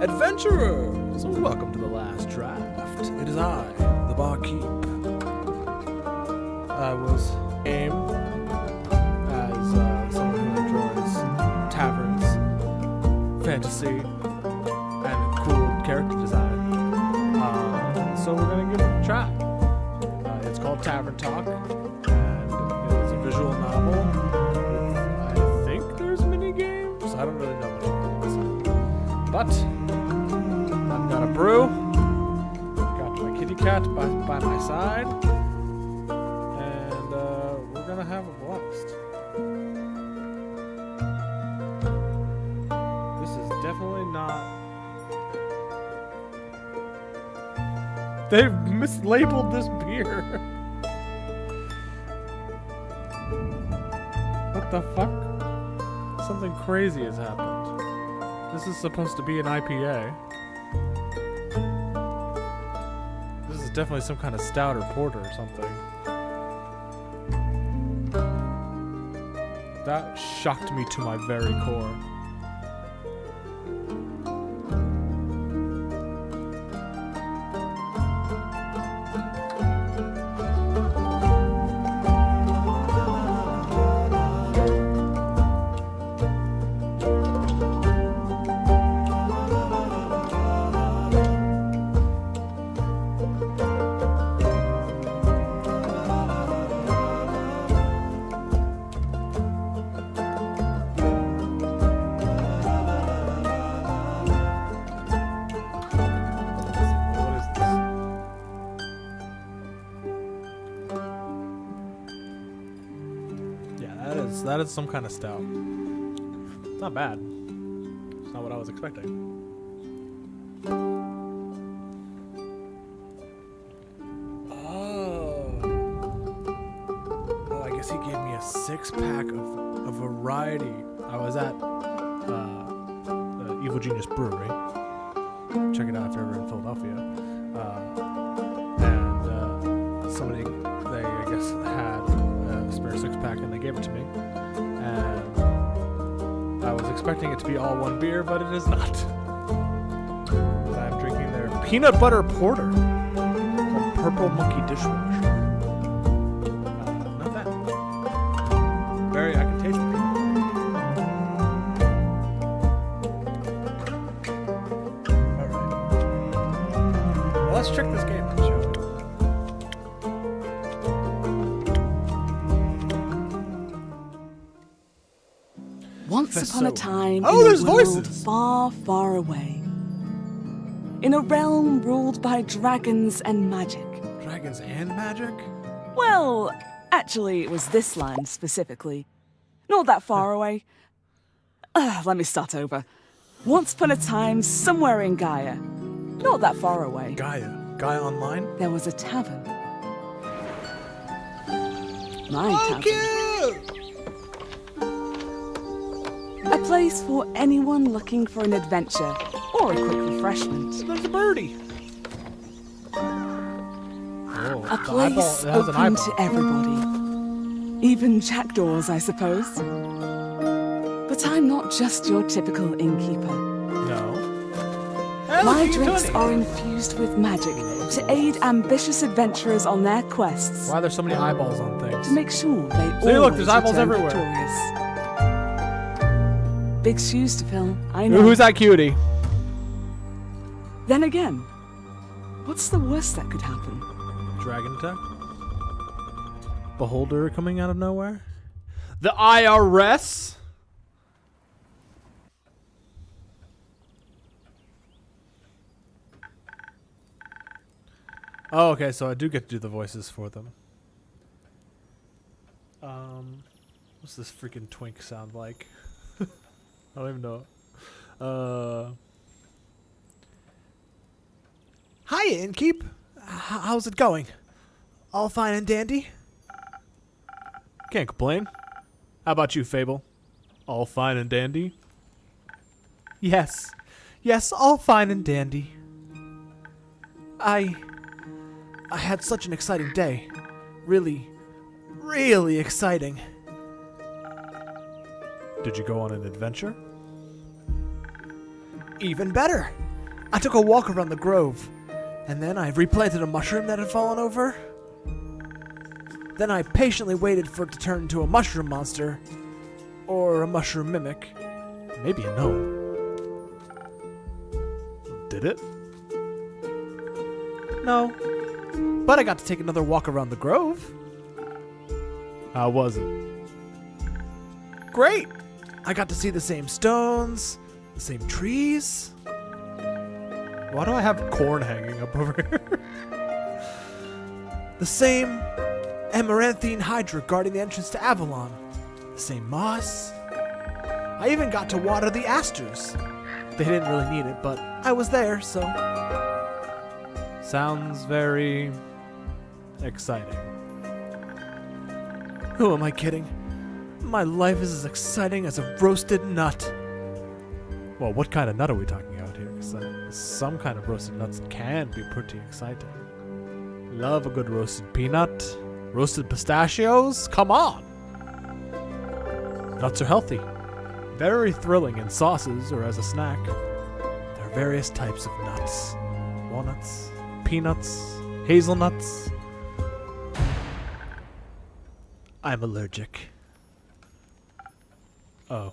Adventurers, welcome to the last draft. It is I, the Barkeep. I was aimed as someone who enjoys taverns, fantasy, and cool character design. So we're going to give it a try. It's called Tavern Talk, and it's a visual novel with, I think there's mini games. I don't really know what it is. But I've got a brew, got my kitty cat by my side, and we're going to have a blast. This is definitely not... They've mislabeled this beer. What the fuck? Something crazy has happened. This is supposed to be an IPA. This is definitely some kind of stout or porter or something. That shocked me to my very core. That is some kind of stout. It's not bad. It's not what I was expecting. Oh, I guess he gave me a 6-pack of a variety. I was at the Evil Genius Brewery. Check it out if you're ever in Philadelphia. And somebody, they, I guess, had a spare 6-pack and they gave it to me. And I was expecting it to be all one beer, but it is not. I'm drinking their peanut butter porter called Purple Monkey Dishwasher. Not bad. I can taste the peanut butter. Alright. Well, let's check this game out, shall we? Once upon a time, oh, in there's a world voices. far, far away, in a realm ruled by dragons and magic. Dragons and magic? Well, actually, it was this land specifically. Not that far away. Let me start over. Once upon a time, somewhere in Gaia. Not that far away. Gaia Online? There was a tavern. My tavern. Cute! A place for anyone looking for an adventure or a quick refreshment. There's a birdie. Oh, A place open to everybody. Even jackdaws, I suppose. But I'm not just your typical innkeeper. No. My drinks are infused with magic to aid ambitious adventurers on their quests. Why are there so many eyeballs on things? To make sure they See, always look, there's eyeballs return everywhere. victorious. Big shoes to fill, I know. Ooh, who's that cutie? Then again, what's the worst that could happen? Dragon attack? Beholder coming out of nowhere? The IRS? Oh, okay, so I do get to do the voices for them. What's this freaking twink sound like? I don't even know. Hi, Innkeep. How's it going? All fine and dandy? Can't complain. How about you, Fable? All fine and dandy? Yes. Yes, all fine and dandy. I had such an exciting day. Really, really exciting. Did you go on an adventure? Even better. I took a walk around the grove, and then I replanted a mushroom that had fallen over. Then I patiently waited for it to turn into a mushroom monster, or a mushroom mimic, maybe a gnome. Did it? No. But I got to take another walk around the grove. How was it? Great! I got to see the same stones, the same trees. Why do I have corn hanging up over here? The same amaranthine hydra guarding the entrance to Avalon. The same moss. I even got to water the asters. They didn't really need it, but I was there, so... Sounds very... exciting. Who am I kidding? My life is as exciting as a roasted nut. Well, what kind of nut are we talking about here? 'Cause, some kind of roasted nuts can be pretty exciting. Love a good roasted peanut. Roasted pistachios? Come on! Nuts are healthy. Very thrilling in sauces or as a snack. There are various types of nuts. Walnuts, peanuts, hazelnuts. I'm allergic. Oh.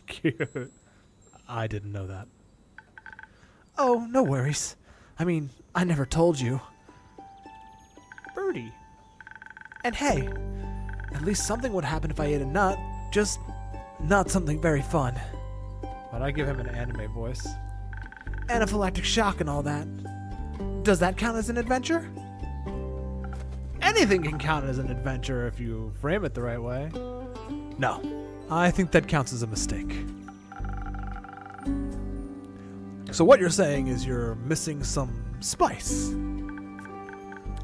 Cute. I didn't know that. Oh, no worries. I mean, I never told you. Birdie. And hey, at least something would happen if I ate a nut. Just not something very fun. Why'd I give him an anime voice? Anaphylactic shock and all that. Does that count as an adventure? Anything can count as an adventure if you frame it the right way. No, I think that counts as a mistake. So what you're saying is you're missing some spice.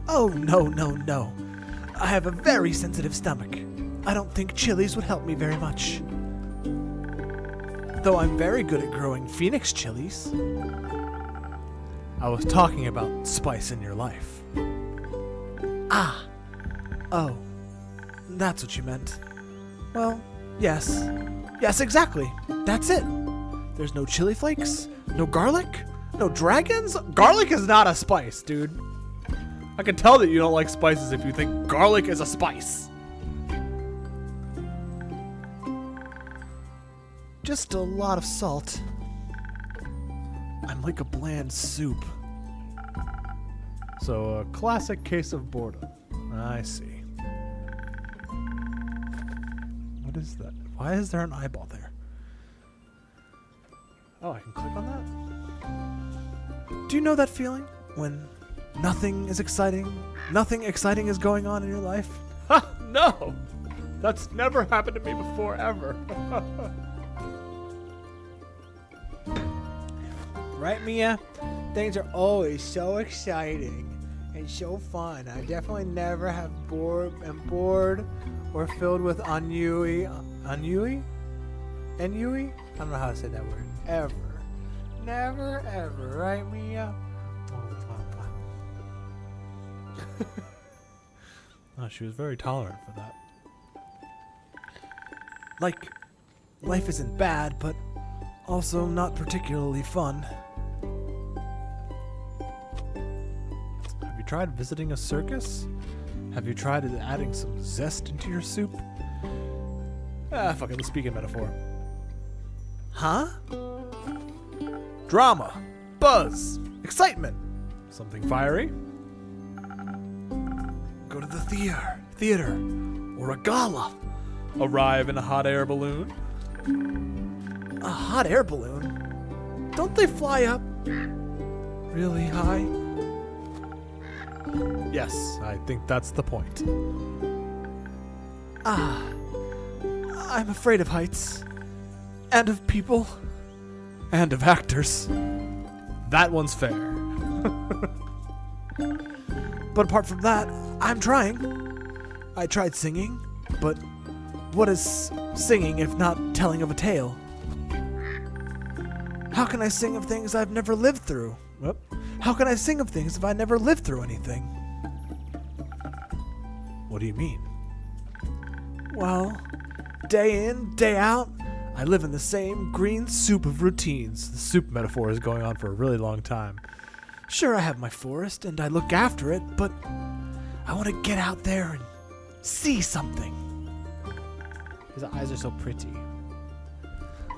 Oh, no. I have a very sensitive stomach. I don't think chilies would help me very much. Though I'm very good at growing phoenix chilies. I was talking about spice in your life. Ah. Oh. That's what you meant. Well, yes. Yes, exactly. That's it. There's no chili flakes, no garlic, no dragons. Garlic is not a spice, dude. I can tell that you don't like spices if you think garlic is a spice. Just a lot of salt. I'm like a bland soup. So a classic case of boredom. I see. What is that? Why is there an eyeball there? Oh, I can click on that? Do you know that feeling? When nothing is exciting? Nothing exciting is going on in your life? Ha! No! That's never happened to me before, ever. Right, Mia? Things are always so exciting and so fun. I definitely never have bored or filled with ennui? Ennui? Ennui? I don't know how to say that word. Ever. Never, ever. Right, Mia? Oh, she was very tolerant for that. Like, life isn't bad, but also not particularly fun. Have you tried visiting a circus? Have you tried adding some zest into your soup? Fuck it, let's speak in metaphor. Huh? Drama, buzz, excitement, something fiery. Go to the theater, or a gala. Arrive in a hot air balloon. A hot air balloon? Don't they fly up really high? Yes, I think that's the point. I'm afraid of heights. And of people. And of actors. That one's fair. But apart from that, I'm trying. I tried singing, but what is singing if not telling of a tale? How can I sing of things I've never lived through? How can I sing of things if I never lived through anything? What do you mean? Well, day in, day out, I live in the same green soup of routines. The soup metaphor is going on for a really long time. Sure, I have my forest and I look after it, but I want to get out there and see something. His eyes are so pretty.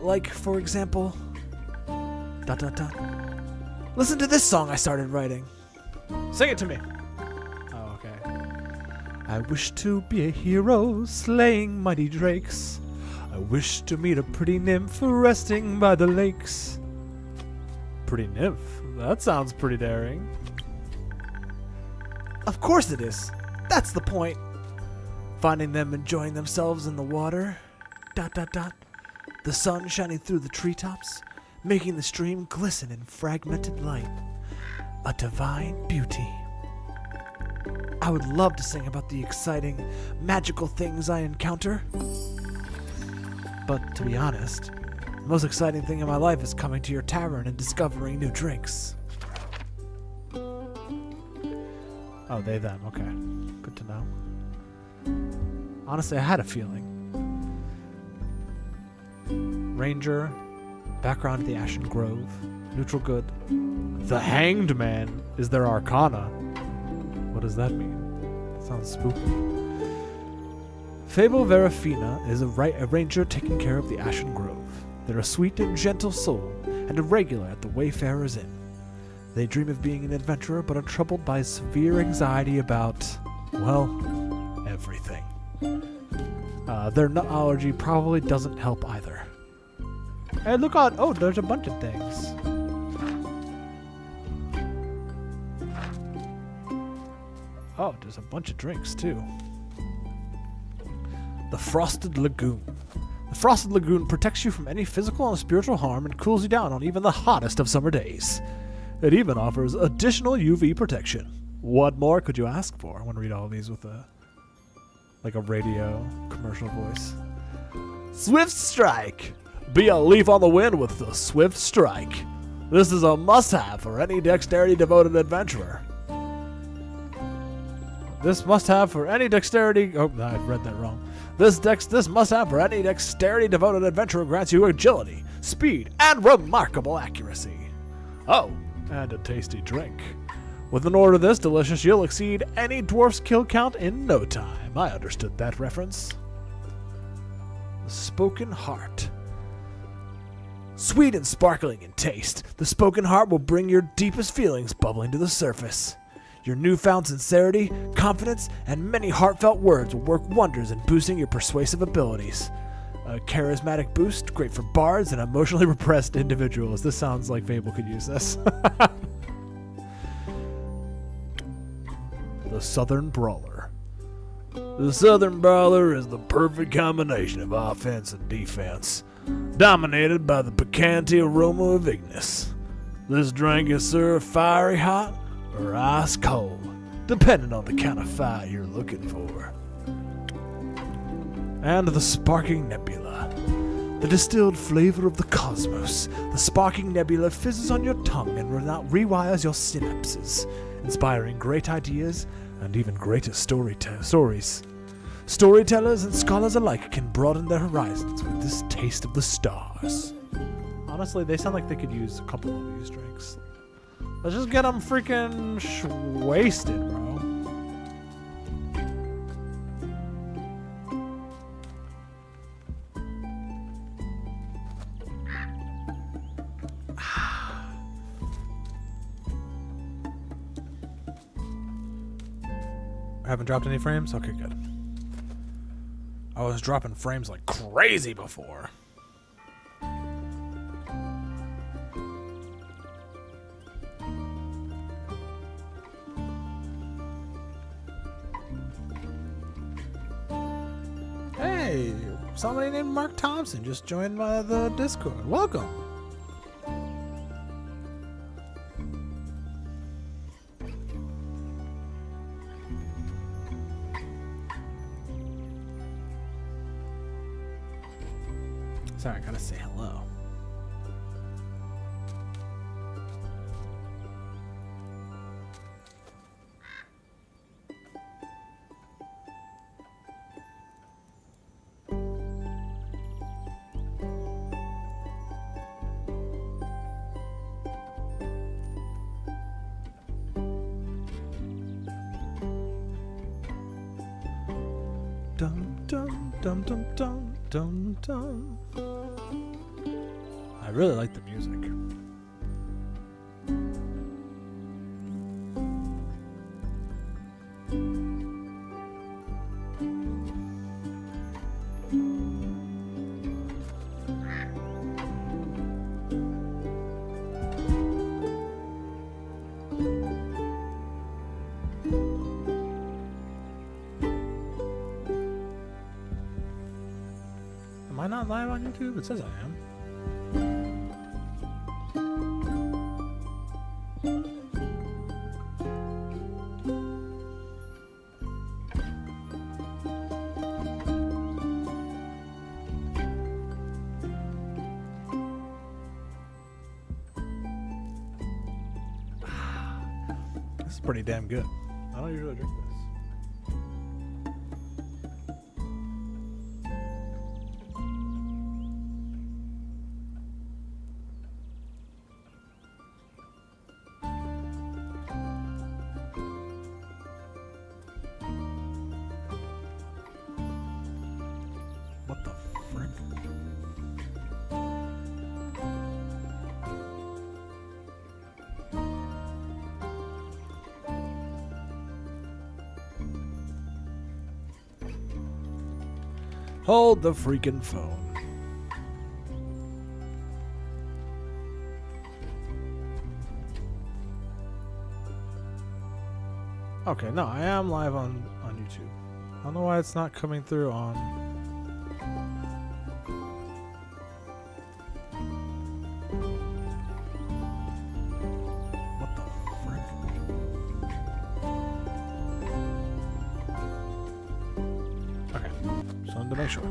Like, for example, ... Listen to this song I started writing. Sing it to me. Oh, okay. I wish to be a hero, slaying mighty drakes. I wish to meet a pretty nymph resting by the lakes. Pretty nymph? That sounds pretty daring. Of course it is. That's the point. Finding them enjoying themselves in the water. ... The sun shining through the treetops, making the stream glisten in fragmented light. A divine beauty. I would love to sing about the exciting, magical things I encounter. But to be honest, the most exciting thing in my life is coming to your tavern and discovering new drinks. Oh, they, them. Okay. Good to know. Honestly, I had a feeling. Ranger, background of the Ashen Grove, neutral good. The Hanged Man is their arcana. What does that mean? Sounds spooky. Fable Verafina is a ranger taking care of the Ashen Grove. They're a sweet and gentle soul, and a regular at the Wayfarer's Inn. They dream of being an adventurer, but are troubled by severe anxiety about, well, everything. Their nut allergy probably doesn't help either. Hey, look out! Oh, there's a bunch of things. Oh, there's a bunch of drinks, too. The Frosted Lagoon. The Frosted Lagoon protects you from any physical and spiritual harm and cools you down on even the hottest of summer days. It even offers additional UV protection. What more could you ask for? I want to read all of these with a radio commercial voice. Swift Strike. Be a leaf on the wind with the Swift Strike. This is a must-have for any dexterity-devoted adventurer. This must-have for any dexterity... Oh, I read that wrong. This must-have for any dexterity-devoted adventurer grants you agility, speed, and remarkable accuracy. Oh, and a tasty drink. With an order this delicious, you'll exceed any dwarf's kill count in no time. I understood that reference. The Spoken Heart. Sweet and sparkling in taste, the Spoken Heart will bring your deepest feelings bubbling to the surface. Your newfound sincerity, confidence, and many heartfelt words will work wonders in boosting your persuasive abilities. A charismatic boost, great for bards and emotionally repressed individuals. This sounds like Fable could use this. The Southern Brawler. The Southern Brawler is the perfect combination of offense and defense, dominated by the piquante aroma of Ignis. This drink is served fiery hot or ice cold, depending on the kind of fire you're looking for. And the Sparking Nebula. The distilled flavor of the cosmos. The Sparking Nebula fizzes on your tongue and rewires your synapses, inspiring great ideas and even greater stories. Storytellers and scholars alike can broaden their horizons with this taste of the stars. Honestly, they sound like they could use a couple of these drinks. Let's just get them freaking wasted, bro. Haven't dropped any frames? Okay, good. I was dropping frames like crazy before. Hey, somebody named Mark Thompson just joined the Discord. Welcome. Sorry, I gotta say hello. dum dum dum dum dum dum. I really like the music. Am I not live on YouTube? It says I am. This is pretty damn good. I don't usually drink this. What the frick? Hold the freaking phone. Okay, no, I am live on YouTube. I don't know why it's not coming through on... What the frick? Okay, just wanted to make sure.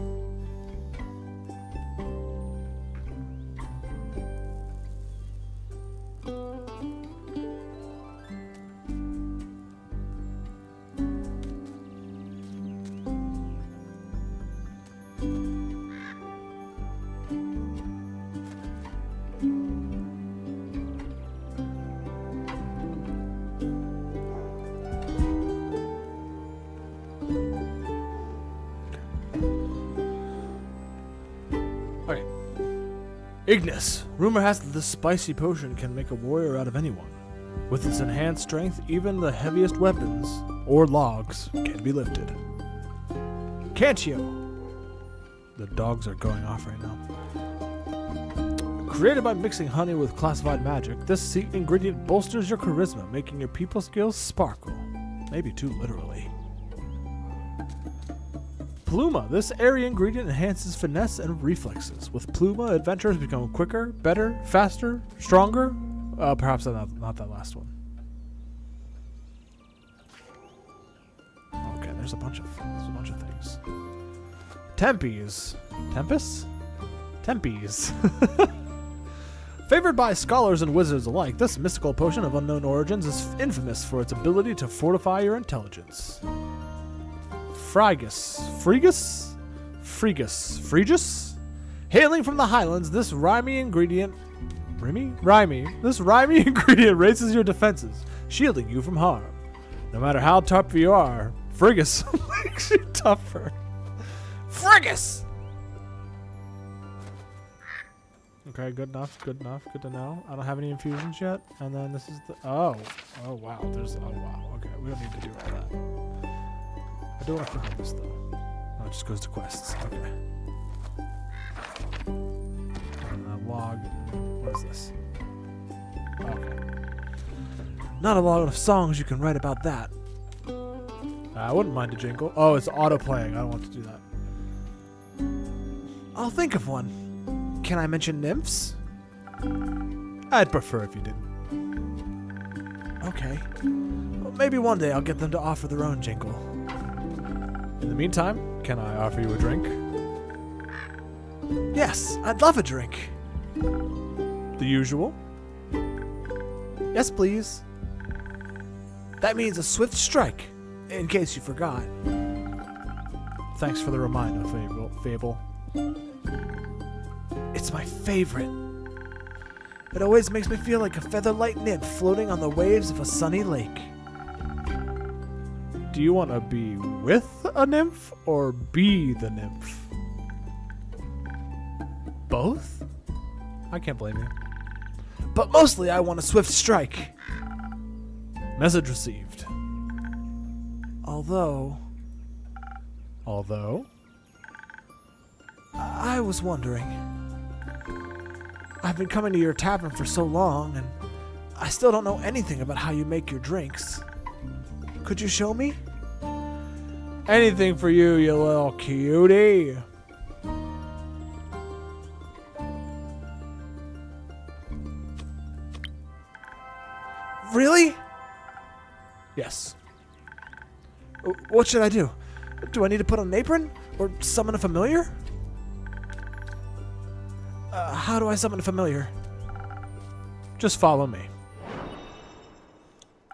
Okay. Ignis. Rumor has it this spicy potion can make a warrior out of anyone. With its enhanced strength, even the heaviest weapons, or logs, can be lifted. Cantio. The dogs are going off right now. Created by mixing honey with classified magic, this secret ingredient bolsters your charisma, making your people skills sparkle. Maybe too literally. Pluma. This airy ingredient enhances finesse and reflexes. With Pluma, adventurers become quicker, better, faster, stronger. Perhaps not that last one. Okay, there's a bunch of things. Tempes. Tempest? Tempes. Favored by scholars and wizards alike, this mystical potion of unknown origins is infamous for its ability to fortify your intelligence. Frigus? Hailing from the highlands, this rhymy ingredient raises your defenses, shielding you from harm. No matter how tough you are, Frigus makes you tougher. Frigus! Okay, good enough, good to know. I don't have any infusions yet. And then this is the... Oh wow, okay, we don't need to do all that. I do want to click on this though. Oh, it just goes to quests. Okay. And log. What is this? Okay. Not a lot of songs you can write about that. I wouldn't mind a jingle. Oh, it's auto playing. I don't want to do that. I'll think of one. Can I mention nymphs? I'd prefer if you didn't. Okay. Well, maybe one day I'll get them to offer their own jingle. In the meantime, can I offer you a drink? Yes, I'd love a drink. The usual? Yes, please. That means a swift strike, in case you forgot. Thanks for the reminder, Fable. It's my favorite. It always makes me feel like a feather-light nymph floating on the waves of a sunny lake. Do you want to be with a nymph or be the nymph? Both? I can't blame you. But mostly I want a swift strike. Message received. Although, I was wondering. I've been coming to your tavern for so long, and I still don't know anything about how you make your drinks. Could you show me? Anything for you, you little cutie. Really? Yes. What should I do? Do I need to put on an apron? Or summon a familiar? How do I summon a familiar? Just follow me.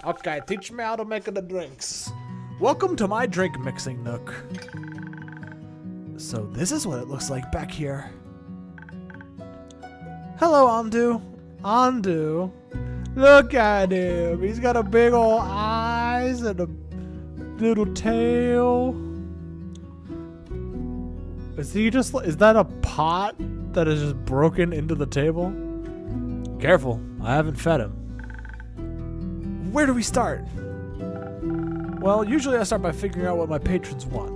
Okay, teach me how to make the drinks. Welcome to my drink mixing nook. So this is what it looks like back here. Hello, Andu. Andu. Look at him. He's got a big old eyes and a little tail. Is that a pot that is just broken into the table? Careful, I haven't fed him. Where do we start? Well, usually I start by figuring out what my patrons want.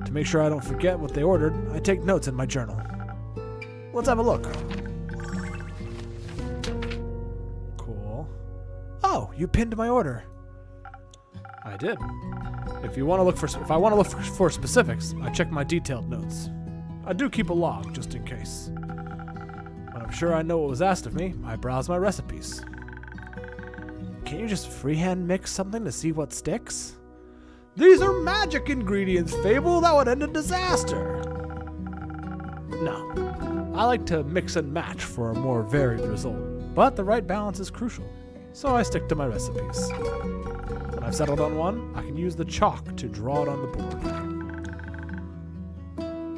To make sure I don't forget what they ordered, I take notes in my journal. Let's have a look. Cool. Oh, you pinned my order. I did. If I want to look for specifics, I check my detailed notes. I do keep a log just in case. When I'm sure I know what was asked of me, I browse my recipes. Can't you just freehand mix something to see what sticks? These are magic ingredients, Fable. That would end in disaster. No. I like to mix and match for a more varied result, but the right balance is crucial, so I stick to my recipes. When I've settled on one, I can use the chalk to draw it on the board.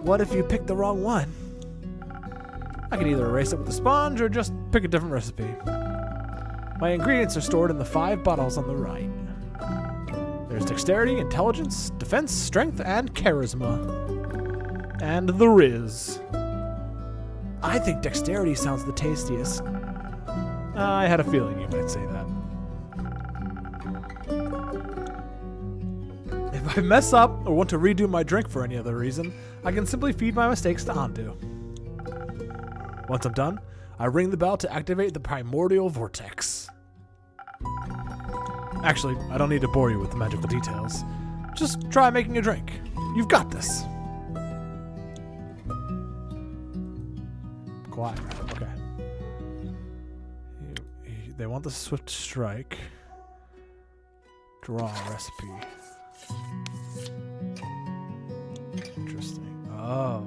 What if you pick the wrong one? I can either erase it with a sponge or just pick a different recipe. My ingredients are stored in the 5 bottles on the right. There's dexterity, intelligence, defense, strength, and charisma. And the Riz. I think dexterity sounds the tastiest. I had a feeling you might say that. If I mess up or want to redo my drink for any other reason, I can simply feed my mistakes to Andu. Once I'm done, I ring the bell to activate the primordial vortex. Actually, I don't need to bore you with the magical details. Just try making a drink. You've got this. Quiet. Okay. They want the swift strike. Draw recipe. Interesting. Oh,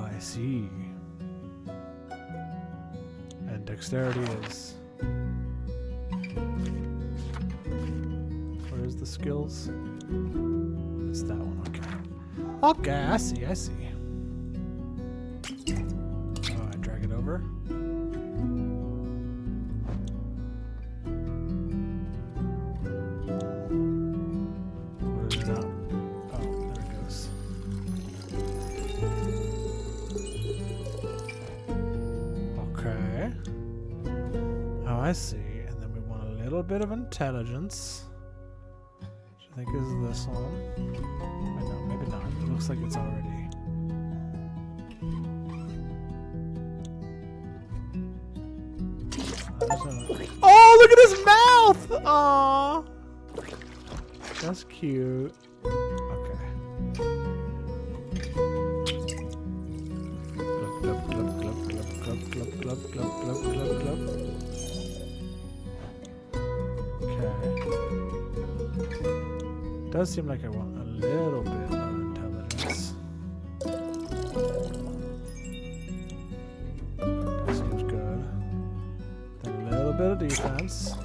I see. And dexterity is... Where's the skills? It's that one, okay. Okay, I see. Oh, I drag it over. Where is it now? Oh, there it goes. Okay. Oh, I see. And then we want a little bit of intelligence. Which I think is this one. Wait, no, maybe not. It looks like it's already... Oh, look at his mouth! Aww. That's cute. Okay. Glub, glub, glub, glub, glub, glub, glub, glub, glub, glub. Okay. Does seem like I want a little bit of intelligence. That seems good. Then a little bit of defense.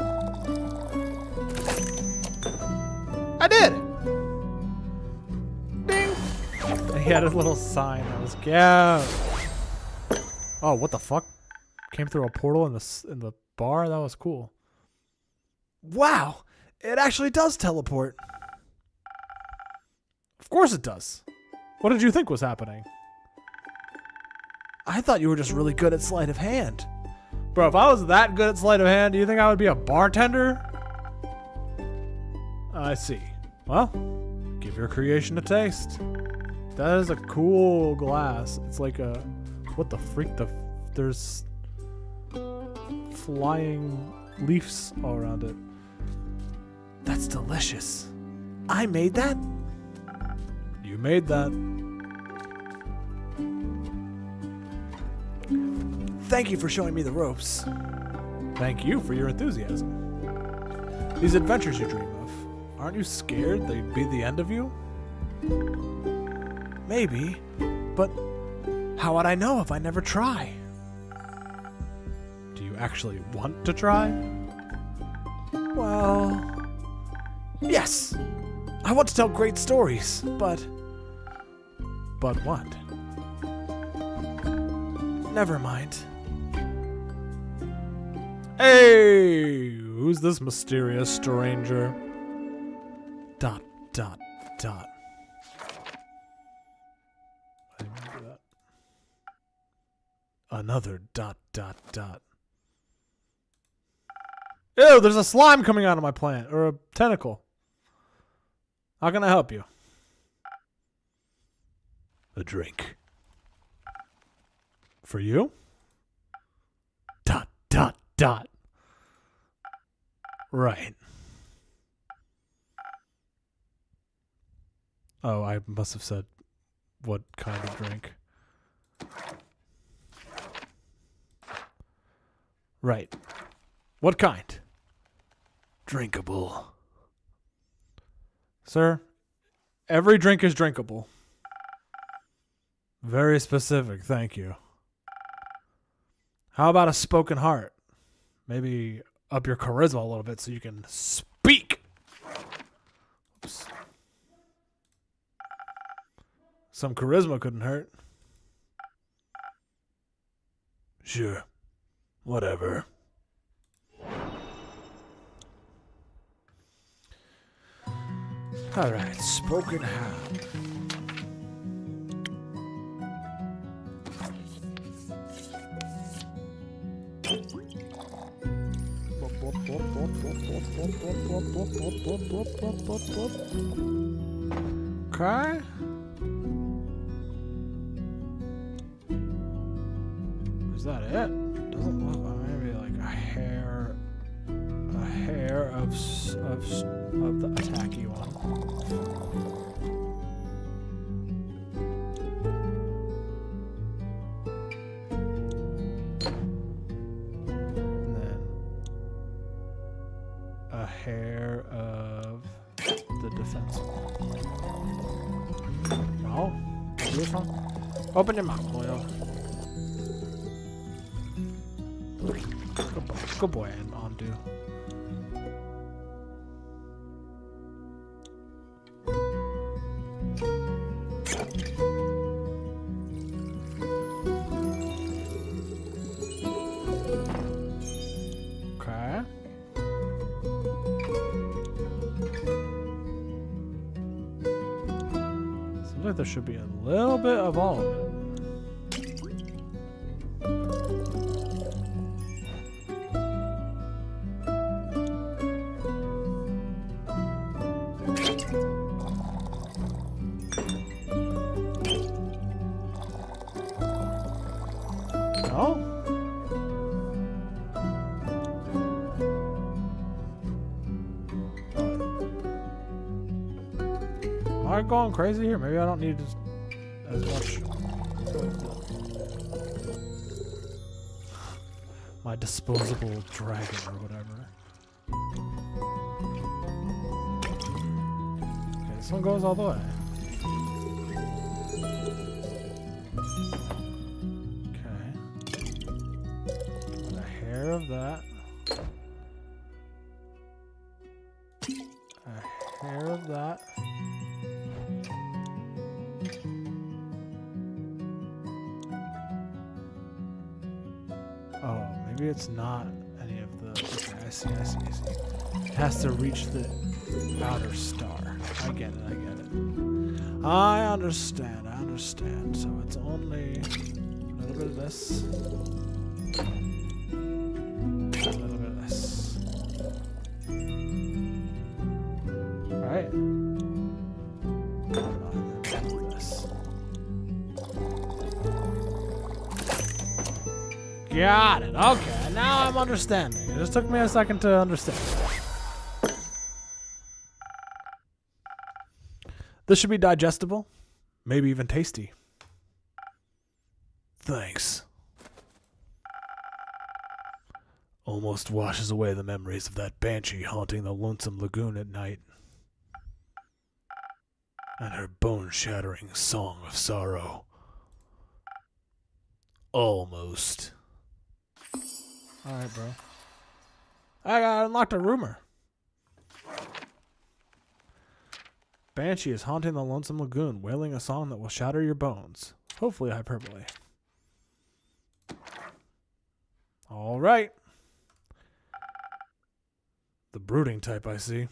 I did! Ding! And he had his little sign that was cute. Oh, what the fuck? Came through a portal in the bar? That was cool. Wow! It actually does teleport. Of course it does. What did you think was happening? I thought you were just really good at sleight of hand. Bro, if I was that good at sleight of hand, do you think I would be a bartender? I see. Well, give your creation a taste. That is a cool glass. It's like a... What the freak? There's flying leaves all around it. That's delicious. I made that? You made that. Thank you for showing me the ropes. Thank you for your enthusiasm. These adventures you dream of, aren't you scared they'd be the end of you? Maybe, but how would I know if I never try? Do you actually want to try? Well, yes. I want to tell great stories, but what? Never mind. Hey, who's this mysterious stranger? ... I didn't mean to do that. Another ... Ew, there's a slime coming out of my plant, or a tentacle. How can I help you? A drink. For you? ... Right. Oh, I must have said what kind of drink. Right. What kind? Drinkable. Sir, every drink is drinkable. Very specific, thank you. How about a spoken heart? Maybe up your charisma a little bit so you can speak. Oops. Some charisma couldn't hurt. Sure. Whatever. Alright, spoken hand. Okay. Is that it? Doesn't look like maybe like a hair of the attacky one. And then a hair of the defense one. No? Do this one? Open your mouth, boy. Good boy, and undo. Okay. Seems like there should be a little bit of all of it. Am I going crazy here? Maybe I don't need as much. My disposable dragon or whatever. Okay, this one goes all the way. Okay. Put a hair of that. A hair of that. Oh, maybe it's not any of the... Okay, I see. It has to reach the outer star. I get it. I understand. So it's only a little bit of this. A little bit of this. Alright. This. Got it. Okay, now I'm understanding. It just took me a second to understand. This should be digestible. Maybe even tasty. Thanks. Almost washes away the memories of that banshee haunting the lonesome lagoon at night. And her bone-shattering song of sorrow. Almost. Alright, bro. I unlocked a rumor. Banshee is haunting the lonesome lagoon, wailing a song that will shatter your bones. Hopefully hyperbole. Alright. The brooding type, I see.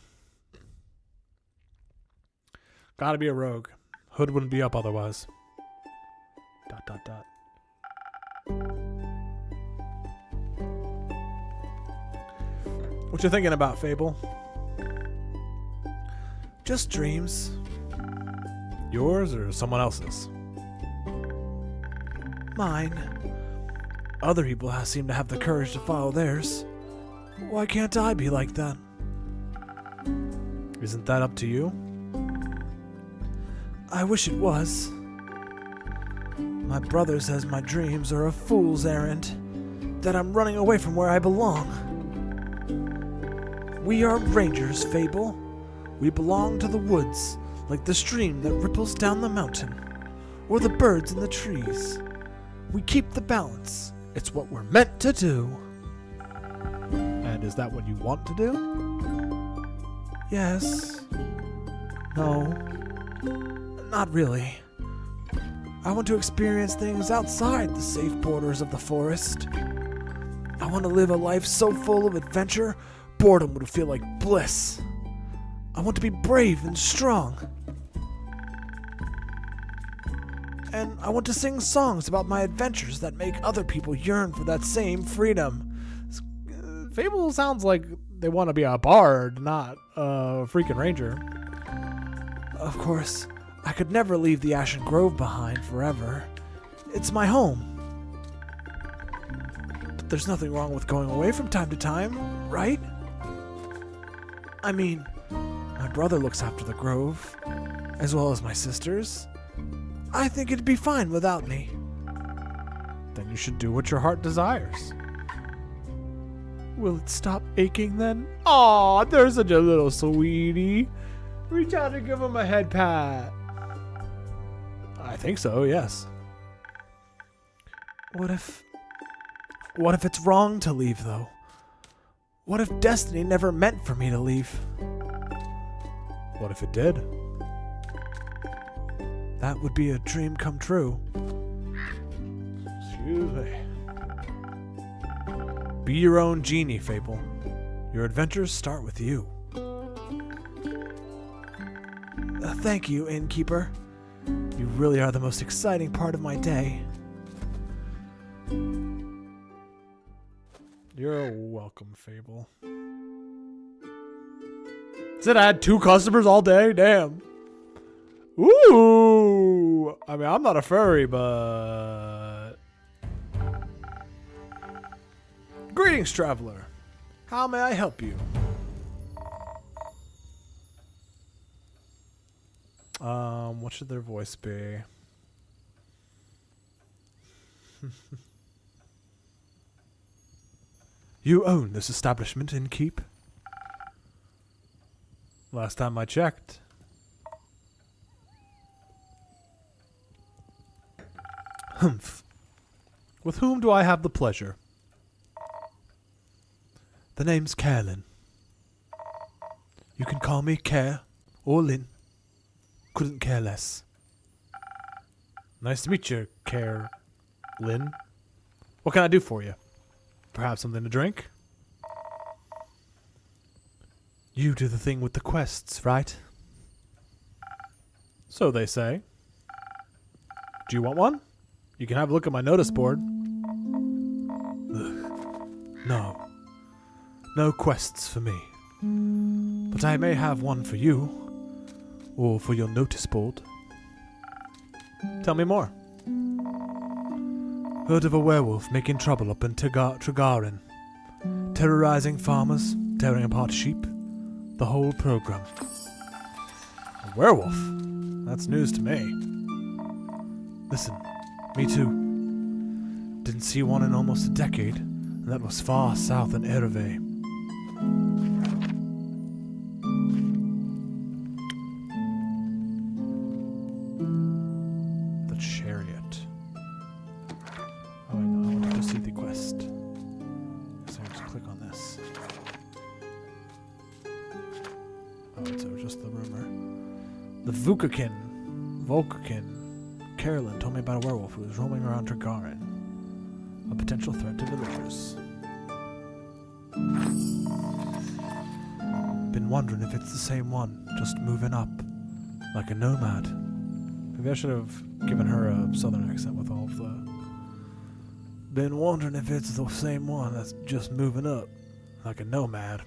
Gotta be a rogue. Hood wouldn't be up otherwise. ... What you thinking about, Fable? Just dreams. Yours or someone else's? Mine. Other people seem to have the courage to follow theirs. Why can't I be like that? Isn't that up to you? I wish it was. My brother says my dreams are a fool's errand, that I'm running away from where I belong. We are rangers, Fable. We belong to the woods, like the stream that ripples down the mountain, or the birds in the trees. We keep the balance. It's what we're meant to do. And is that what you want to do? Yes. No. Not really. I want to experience things outside the safe borders of the forest. I want to live a life so full of adventure, boredom would feel like bliss. I want to be brave and strong. And I want to sing songs about my adventures that make other people yearn for that same freedom. Fable sounds like they want to be a bard, not a freaking ranger. Of course, I could never leave the Ashen Grove behind forever. It's my home. But there's nothing wrong with going away from time to time, right? I mean, my brother looks after the grove, as well as my sisters. I think it'd be fine without me. Then you should do what your heart desires. Will it stop aching then? Aw, there's such a little sweetie. Reach out and give him a head pat. I think so, yes. What if it's wrong to leave, though? What if destiny never meant for me to leave? What if it did? That would be a dream come true. Excuse me. Be your own genie, Fable. Your adventures start with you. Thank you, innkeeper. You really are the most exciting part of my day. You're welcome, Fable. Said I had 2 customers all day? Damn. Ooh! I mean, I'm not a furry, but... Greetings, traveler. How may I help you? What should their voice be? You own this establishment in Keep? Last time I checked. Humph. With whom do I have the pleasure? The name's Carolyn. You can call me Care or Lynn. Couldn't care less. Nice to meet you, Care Lynn. What can I do for you? Perhaps something to drink? You do the thing with the quests, right? So they say. Do you want one? You can have a look at my notice board. Ugh. No. No quests for me. But I may have one for you. Or for your notice board. Tell me more. Heard of a werewolf making trouble up in Trigarin. Terrorizing farmers, tearing apart sheep. The whole program. A werewolf? That's news to me. Listen, me too. Didn't see one in almost a decade, and that was far south in Ereve. The chariot. Oh wait, no, I wanted to see the quest. So I just click on this. Oh, it's just the rumor. The Vulcakin. Carolyn told me about a werewolf who was roaming around Trigarin. A potential threat to villagers. Been wondering if it's the same one, just moving up. Like a nomad. Maybe I should have given her a southern accent with all of the... Been wondering if it's the same one that's just moving up. Like a nomad.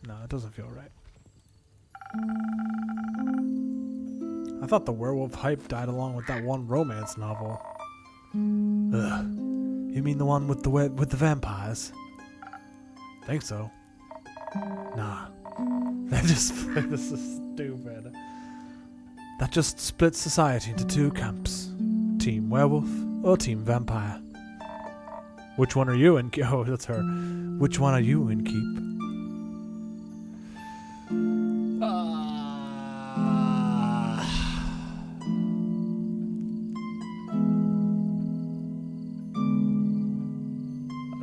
No, it doesn't feel right. I thought the werewolf hype died along with that one romance novel. Ugh. You mean the one with the vampires? Think so. Nah. That just this is stupid. That just splits society into two camps. Team werewolf or team vampire. Which one are you in keep? Oh, that's her. Which one are you in keep?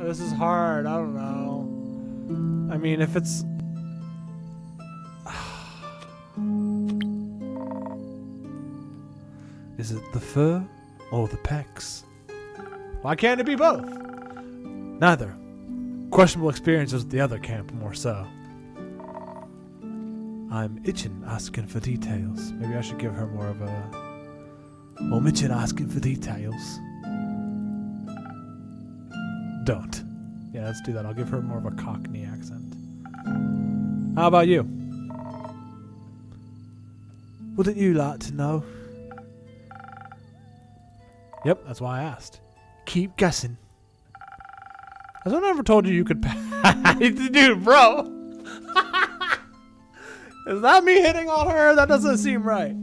This is hard. I don't know. I mean, if it's... Is it the fur or the pecs? Why can't it be both? Neither. Questionable experiences with the other camp, more so. I'm itching asking for details. Maybe I should give her more of a... I'm itching asking for details. Don't. Yeah, let's do that. I'll give her more of a Cockney accent. How about you? Wouldn't you like to know? Yep, that's why I asked. Keep guessing. Has anyone ever told you could pass? Dude, bro! Is that me hitting on her? That doesn't seem right.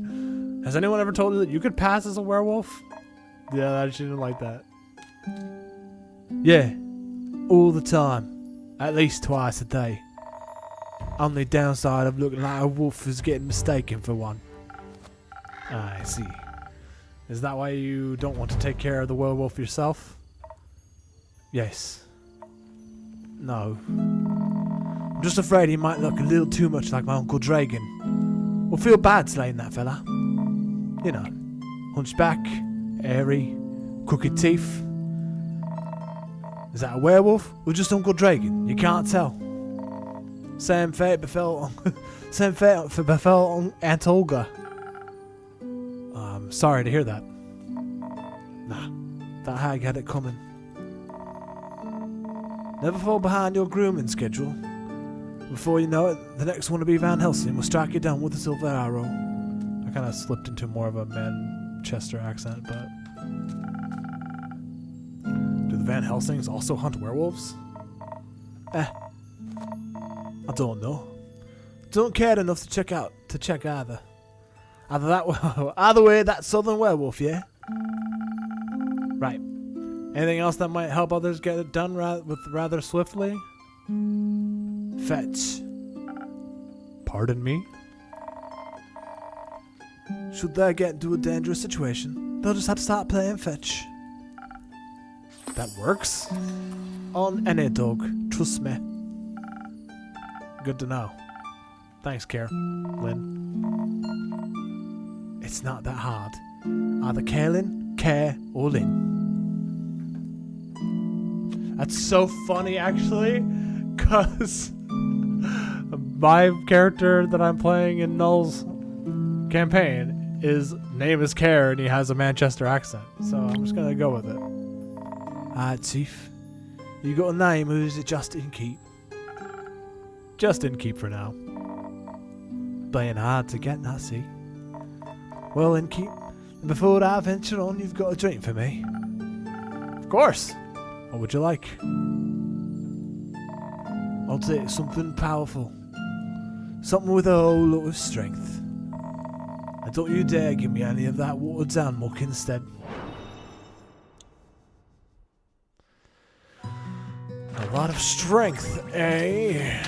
Has anyone ever told you that you could pass as a werewolf? Yeah, she didn't like that. Yeah, all the time. At least twice a day. Only downside of looking like a wolf is getting mistaken for one. I see. Is that why you don't want to take care of the werewolf yourself? Yes. No. I'm just afraid he might look a little too much like my Uncle Dragon. We'll feel bad slaying that fella. You know, hunchback, airy, crooked teeth. Is that a werewolf or just Uncle Dragon? You can't tell. Same fate befell on Aunt Olga. I'm sorry to hear that. Nah, that hag had it coming. Never fall behind your grooming schedule. Before you know it, the next one to be Van Helsing will strike you down with a silver arrow. I kind of slipped into more of a Manchester accent, but... Do the Van Helsings also hunt werewolves? I don't know. Don't care enough to check either. Either way, that southern werewolf, yeah? Right. Anything else that might help others get it done rather swiftly? Fetch. Pardon me? Should they get into a dangerous situation, they'll just have to start playing fetch. That works? On any dog, trust me. Good to know. Thanks, Lynn. It's not that hard. Either Kaelin, Care, or Lynn. That's so funny, actually, because my character that I'm playing in Null's campaign, his name is Care and he has a Manchester accent. So I'm just gonna go with it. Alright, Chief. You got a name, or is it just in keep? Just in keep for now. Playing hard to get that, see? Well, in keep. Before I venture on, you've got a drink for me. Of course. What would you like? I'll take something powerful. Something with a whole lot of strength. And don't you dare give me any of that watered down muck instead. A lot of strength, eh?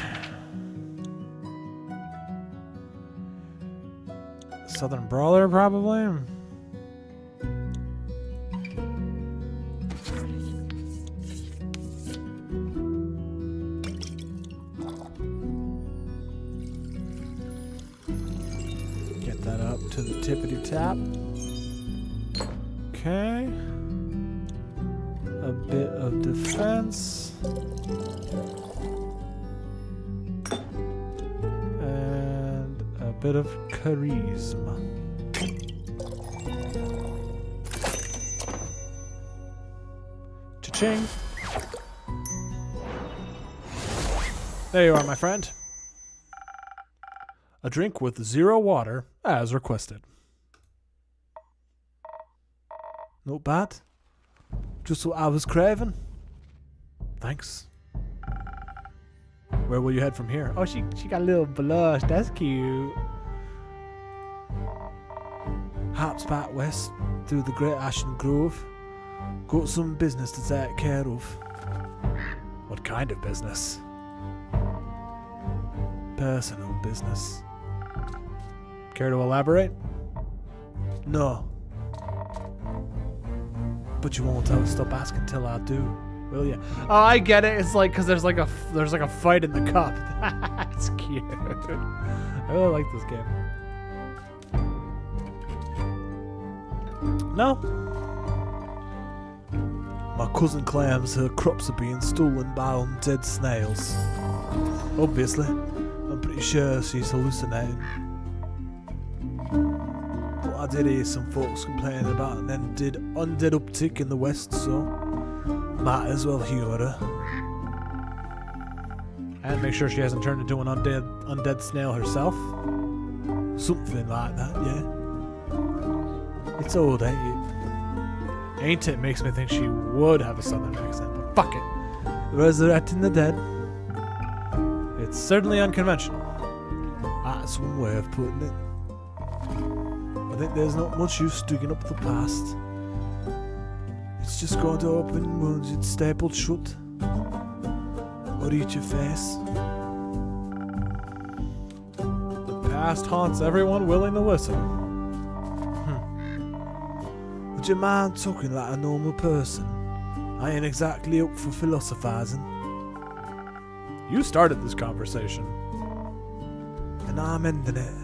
Southern Brawler, probably. Get that up to the tippity tap. Okay. A bit of defense. And a bit of charisma. Cha-ching. There you are, my friend. A drink with 0 water, as requested. Not bad. Just what I was craving. Thanks. Where will you head from here? Oh, she got a little blush. That's cute. Hops back west through the Great Ashen Grove. Got some business to take care of. What kind of business? Personal business. Care to elaborate? No. But you won't stop asking till I do, will you? Oh, I get it. It's like because there's like a fight in the cup. That's cute. I really like this game. No. My cousin claims her crops are being stolen by undead snails. Obviously, I'm pretty sure she's hallucinating. But I did hear some folks complaining about an undead uptick in the west, so might as well humour her. And make sure she hasn't turned into an undead snail herself. Something like that, yeah. It's old, ain't it? Ain't it? Makes me think she would have a southern accent, but fuck it. Resurrecting the dead. It's certainly unconventional. That's one way of putting it. I think there's not much use digging up the past. It's just going to open wounds it's stapled shut. Or eat your face. The past haunts everyone willing to listen. Would you mind talking like a normal person? I ain't exactly up for philosophizing. You started this conversation. And I'm ending it.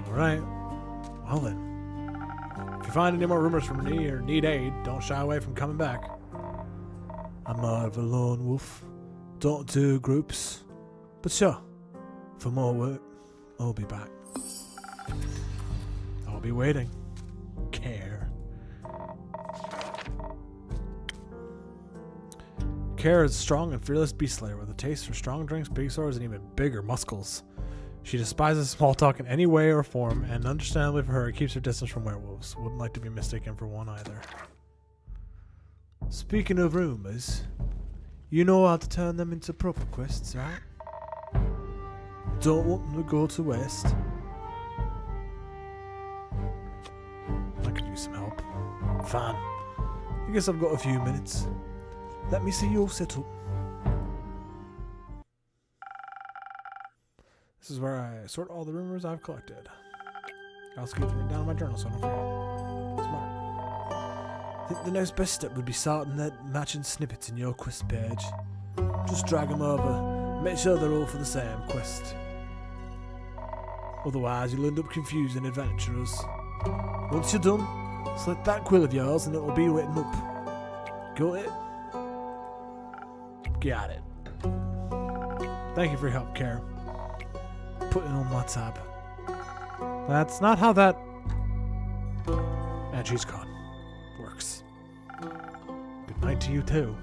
Alright. Well then. If you find any more rumors from me or need aid, don't shy away from coming back. I'm more of a lone wolf. Don't do groups. But sure, for more work, I'll be back. I'll be waiting. Care. Care is a strong and fearless beast slayer with a taste for strong drinks, big swords, and even bigger muscles. She despises small talk in any way or form, and understandably for her, it keeps her distance from werewolves. Wouldn't like to be mistaken for one either. Speaking of rumors, you know how to turn them into proper quests, right? Don't want them to go to waste. I could use some help. Fine. I guess I've got a few minutes. Let me see your setup. This is where I sort all the rumors I've collected. I'll keep them down in my journal so I don't forget. Smart. I think the next best step would be starting the matching snippets in your quest page. Just drag them over. Make sure they're all for the same quest. Otherwise, you'll end up confusing adventurers. Once you're done, select that quill of yours and it'll be written up. Got it? Got it. Thank you for your help, Care. Put it on my tab. That's not how that... And she's gone. Works. Good night to you, too.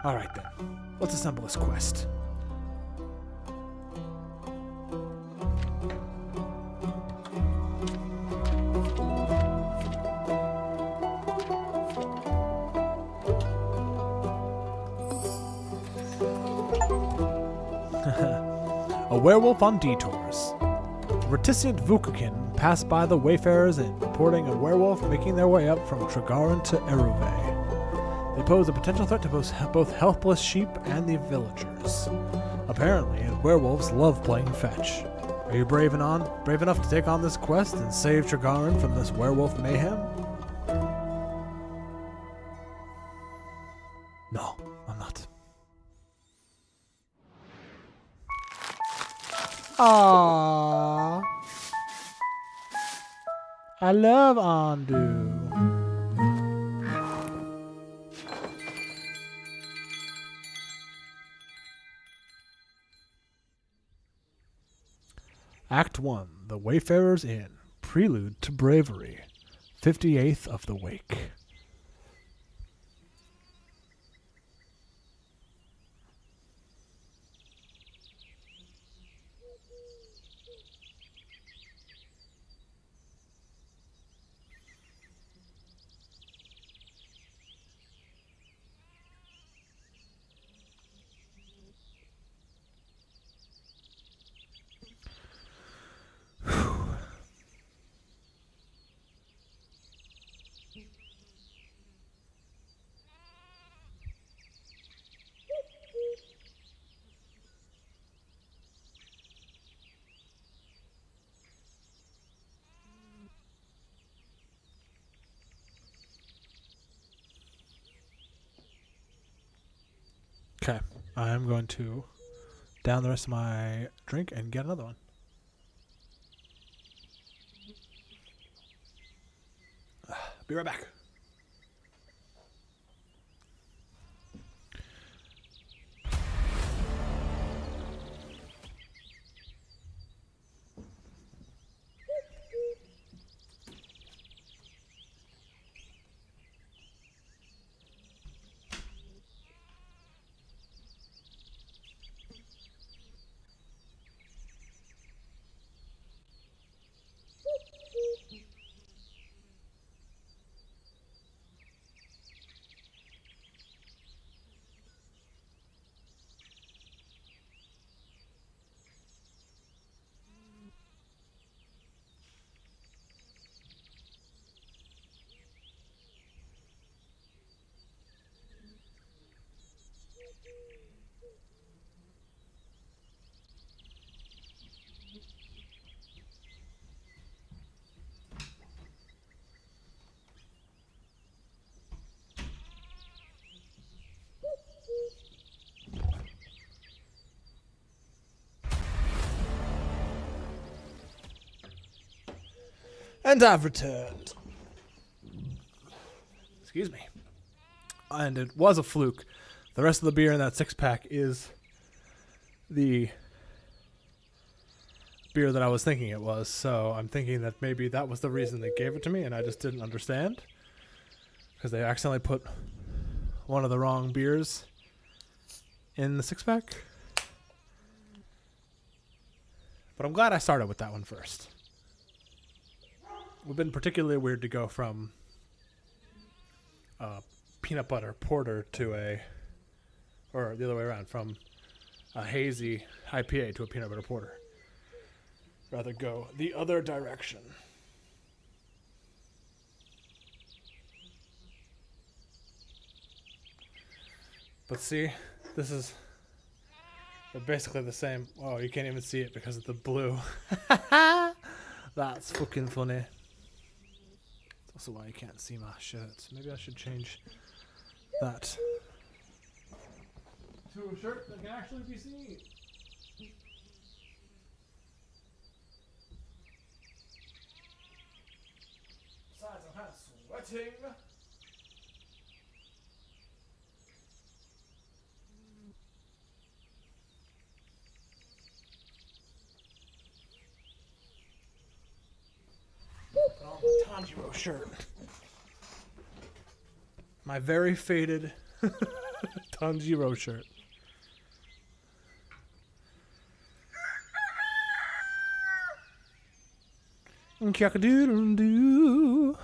Alright then. Let's assemble this quest. A werewolf on detours. Reticent Vukakin passed by the wayfarers and reporting a werewolf making their way up from Tregaron to Eruve. They pose a potential threat to both helpless sheep and the villagers. Apparently, werewolves love playing fetch. Are you brave enough to take on this quest and save Tregaron from this werewolf mayhem? No, I'm not. Aww. I love Andu. Act 1, The Wayfarer's Inn, Prelude to Bravery, 58th of the Wake. Okay, I'm going to down the rest of my drink and get another one. Be right back. And I've returned. Excuse me. And it was a fluke. The rest of the beer in that six-pack is the beer that I was thinking it was. So I'm thinking that maybe that was the reason they gave it to me and I just didn't understand. Because they accidentally put one of the wrong beers in the six-pack. But I'm glad I started with that one first. It would have been particularly weird to go from peanut butter porter to or the other way around, from a hazy IPA to a peanut butter porter. Rather go the other direction. But see, this is basically the same. Oh, you can't even see it because of the blue. That's fucking funny. That's also why you can't see my shirts. Maybe I should change that to a shirt that can actually be seen. Besides, I'm kind of sweating. Tanjiro shirt. My very faded Tanjiro shirt. Cock-a-doodle-doo.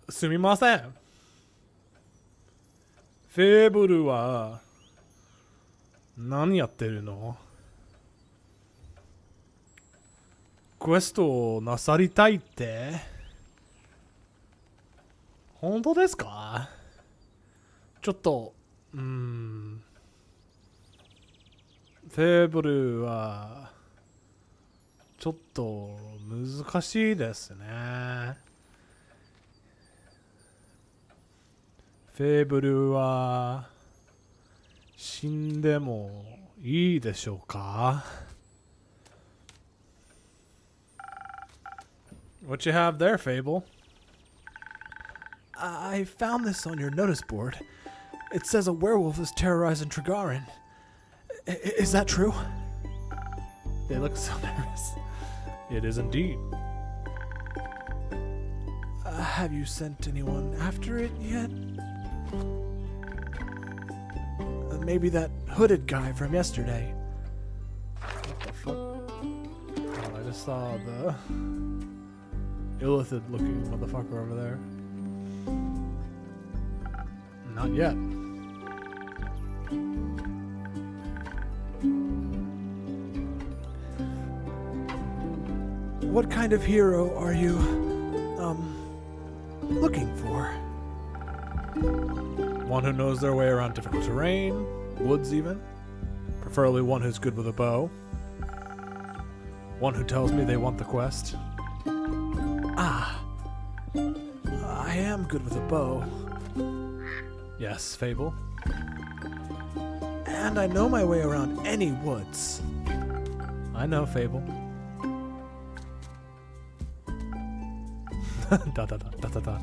Sumimasen. フェーブルは何やってるの？クエストをなさりたいって？本当ですか？ちょっと、フェーブルはちょっと難しいですね。フェーブルは死んでもいいでしょうか？ What you have there, Fable? I found this on your notice board. It says a werewolf is terrorizing Trigarin. Is that true? They look so nervous. It is indeed. Have you sent anyone after it yet? Maybe that hooded guy from yesterday. What the fuck? Oh, I just saw the illithid looking motherfucker over there. Not yet. What kind of hero are you, looking for? One who knows their way around difficult terrain, woods even. Preferably one who's good with a bow. One who tells me they want the quest. Ah, I am good with a bow. Yes, Fable. And I know my way around any woods. I know, Fable. Da da da da da da.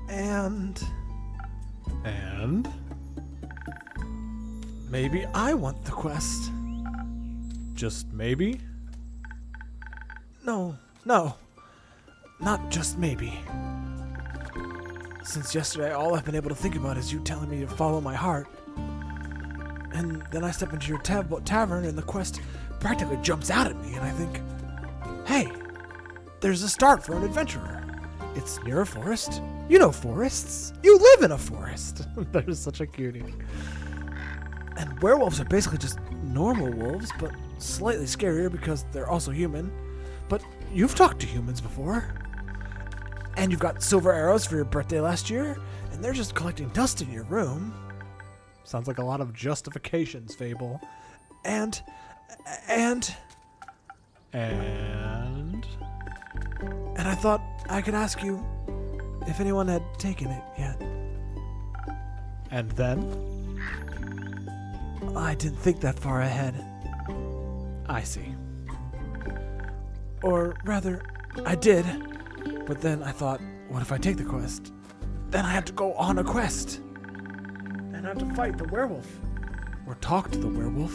And maybe I want the quest. Just maybe? No, not just maybe. Since yesterday, all I've been able to think about is you telling me to follow my heart. And then I step into your tavern and the quest practically jumps out at me and I think, hey, there's a start for an adventurer. It's near a forest. You know forests. You live in a forest. That is such a cutie. And werewolves are basically just normal wolves, but slightly scarier because they're also human. But you've talked to humans before. And you've got silver arrows for your birthday last year, and they're just collecting dust in your room. Sounds like a lot of justifications, Fable. And I thought I could ask you if anyone had taken it yet. And then? I didn't think that far ahead. I see. Or rather, I did. But then I thought, what if I take the quest? Then I have to go on a quest. And I have to fight the werewolf. Or talk to the werewolf.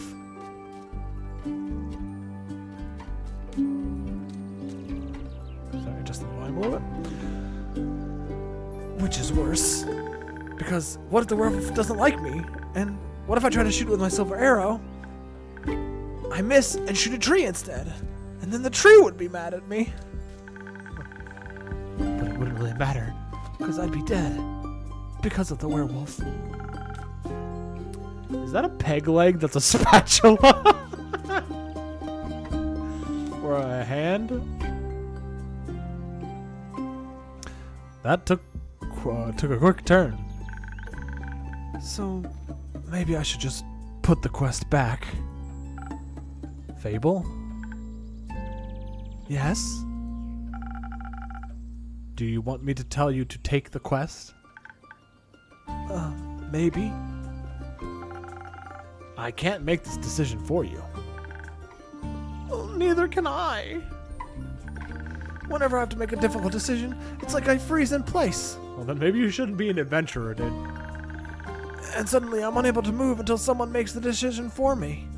Sorry, just the volume a little bit. Which is worse. Because what if the werewolf doesn't like me? And what if I try to shoot it with my silver arrow? I miss and shoot a tree instead. And then the tree would be mad at me. But it wouldn't really matter, because I'd be dead. Because of the werewolf. Is that a peg leg that's a spatula? Or a hand? That took a quick turn. So, maybe I should just put the quest back. Fable? Yes? Do you want me to tell you to take the quest? Maybe. I can't make this decision for you. Well, neither can I. Whenever I have to make a difficult decision, it's like I freeze in place. Well, then maybe you shouldn't be an adventurer, dude. and suddenly I'm unable to move until someone makes the decision for me.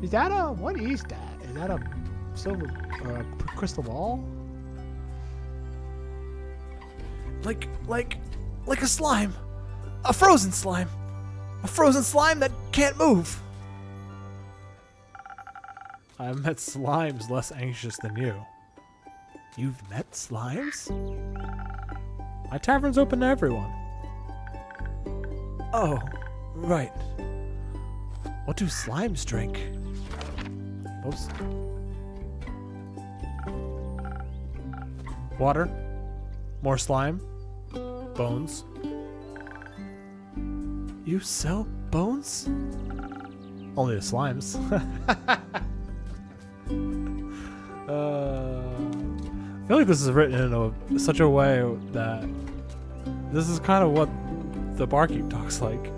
Is that what is that? Is that a silver crystal ball? Like a slime. A frozen slime. A frozen slime that can't move. I've met slimes less anxious than you. You've met slimes? My tavern's open to everyone. Oh, right. What do slimes drink? Oops. Water. More slime. Bones. You sell bones? Only the slimes. I feel like this is written in such a way that this is kind of what the Barkeep talks like.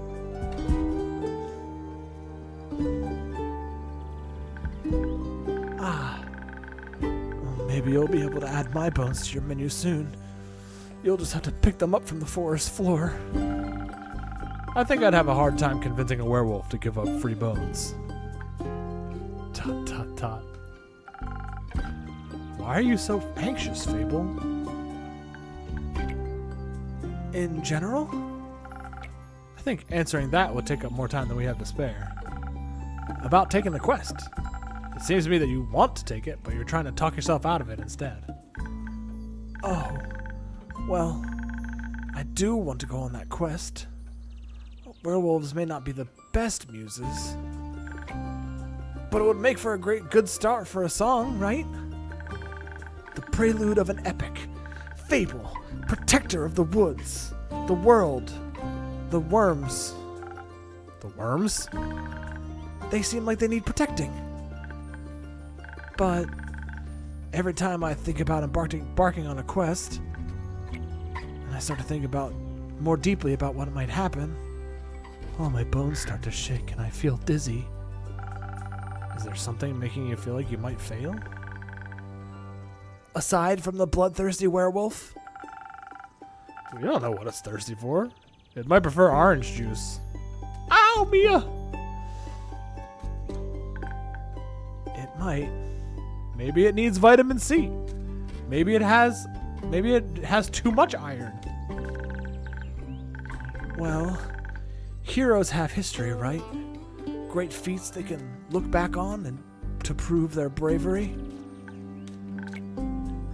Well, maybe you'll be able to add my bones to your menu soon. You'll just have to pick them up from the forest floor. I think I'd have a hard time convincing a werewolf to give up free bones. Tut tut tut. Why are you so anxious, Fable? In general? I think answering that would take up more time than we have to spare. About taking the quest. It seems to me that you want to take it, but you're trying to talk yourself out of it instead. Oh, well, I do want to go on that quest. Werewolves may not be the best muses, but it would make for a good start for a song, right? The prelude of an epic. Fable, protector of the woods, the world, the worms. The worms? They seem like they need protecting. But every time I think about embarking on a quest, and I start to think about more deeply about what might happen, all my bones start to shake and I feel dizzy. Is there something making you feel like you might fail? Aside from the bloodthirsty werewolf? We don't know what it's thirsty for. It might prefer orange juice. Ow, Mia! It might. Maybe it needs vitamin C. Maybe it has too much iron. Well, heroes have history, right? Great feats they can look back on and to prove their bravery.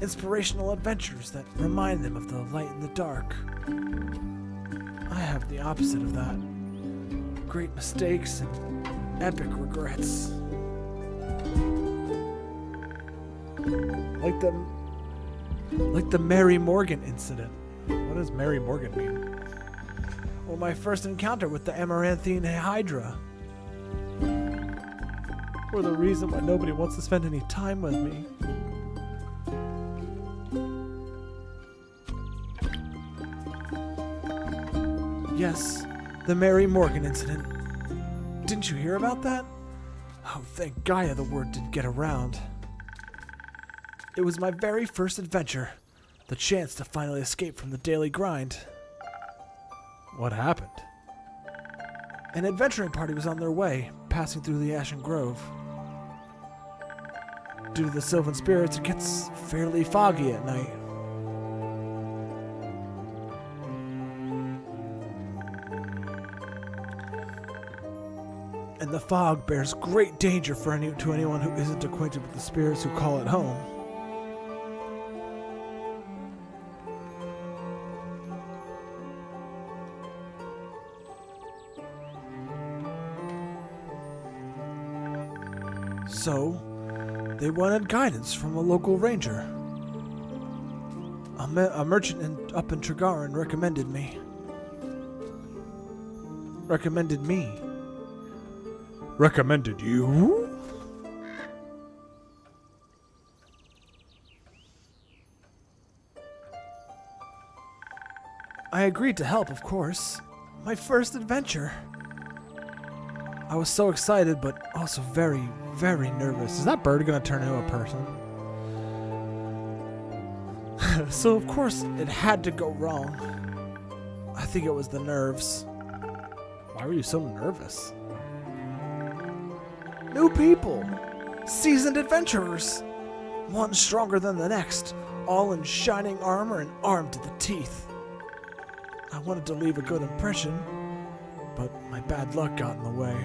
Inspirational adventures that remind them of the light and the dark. I have the opposite of that. Great mistakes and epic regrets. Like the Mary Morgan incident. What does Mary Morgan mean? Or my first encounter with the Amaranthine Hydra. Or the reason why nobody wants to spend any time with me. Yes, the Mary Morgan incident. Didn't you hear about that? Oh, thank Gaia the word didn't get around. It was my very first adventure. The chance to finally escape from the daily grind. What happened? An adventuring party was on their way, passing through the Ashen Grove. Due to the Sylvan spirits, it gets fairly foggy at night. And the fog bears great danger to anyone who isn't acquainted with the spirits who call it home. So, they wanted guidance from a local ranger. A merchant up in Tregarin recommended me. Recommended me. Recommended you? I agreed to help, of course. My first adventure. I was so excited, but also very, very nervous. Is that bird gonna turn into a person? So of course it had to go wrong. I think it was the nerves. Why were you so nervous? New people! Seasoned adventurers! One stronger than the next, all in shining armor and armed to the teeth. I wanted to leave a good impression, but my bad luck got in the way.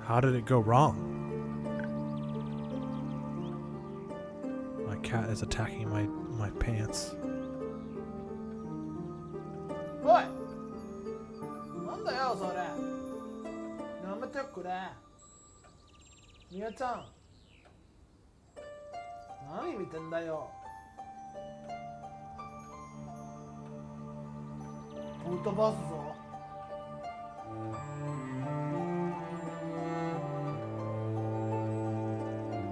How did it go wrong? My cat is attacking my pants. Oi! なんだよそれ。やめてくれ。みやちゃん。何見てんだよ。ぶっ飛ばすぞ。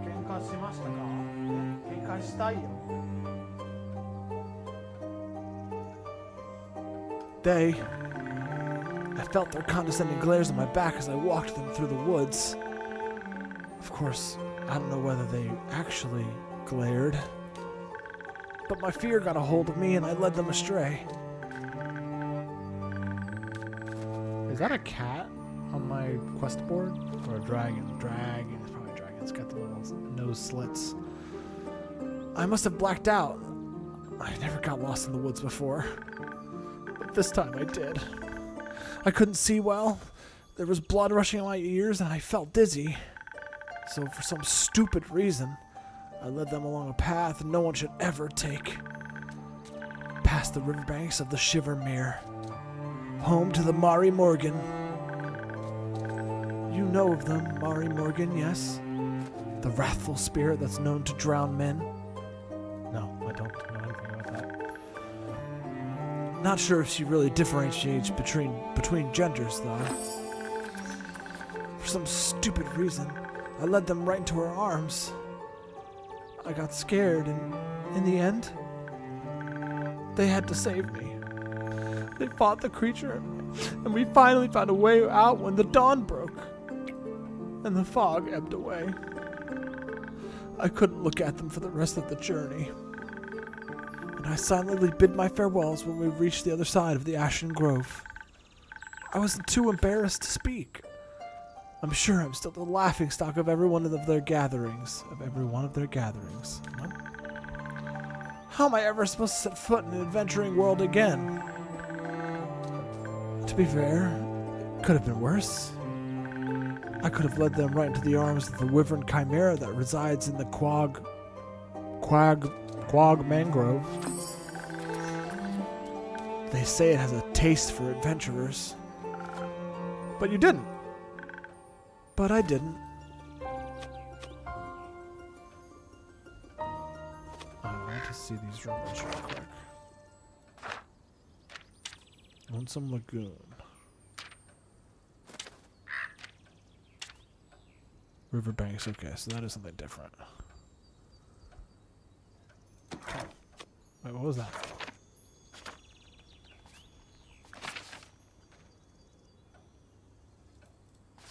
喧嘩しましたか？喧嘩したいよ。I felt their condescending glares on my back as I walked them through the woods. Of course, I don't know whether they actually glared, but my fear got a hold of me and I led them astray. Is that a cat on my quest board? Or a dragon? Dragon. It's probably a dragon. It's got the little nose slits. I must have blacked out. I never got lost in the woods before. But this time I did. I couldn't see well. There was blood rushing in my ears and I felt dizzy. So for some stupid reason, I led them along a path no one should ever take. Past the riverbanks of the Shivermere. Home to the Mari Morgan. You know of them, Mari Morgan, yes? The wrathful spirit that's known to drown men? No, I don't know anything about that. Not sure if she really differentiates between genders, though. For some stupid reason, I led them right into her arms. I got scared, and in the end, they had to save me. They fought the creature, and we finally found a way out when the dawn broke, and the fog ebbed away. I couldn't look at them for the rest of the journey, and I silently bid my farewells when we reached the other side of the Ashen Grove. I was too embarrassed to speak. I'm sure I'm still the laughingstock of every one of their gatherings. What? How am I ever supposed to set foot in an adventuring world again? To be fair, it could have been worse. I could have led them right into the arms of the wyvern chimera that resides in the Quag mangrove. They say it has a taste for adventurers. But you didn't. But I didn't. I want to see these rumors real quick. Lonesome Lagoon. Riverbanks, okay, so that is something different. Okay. Wait, what was that?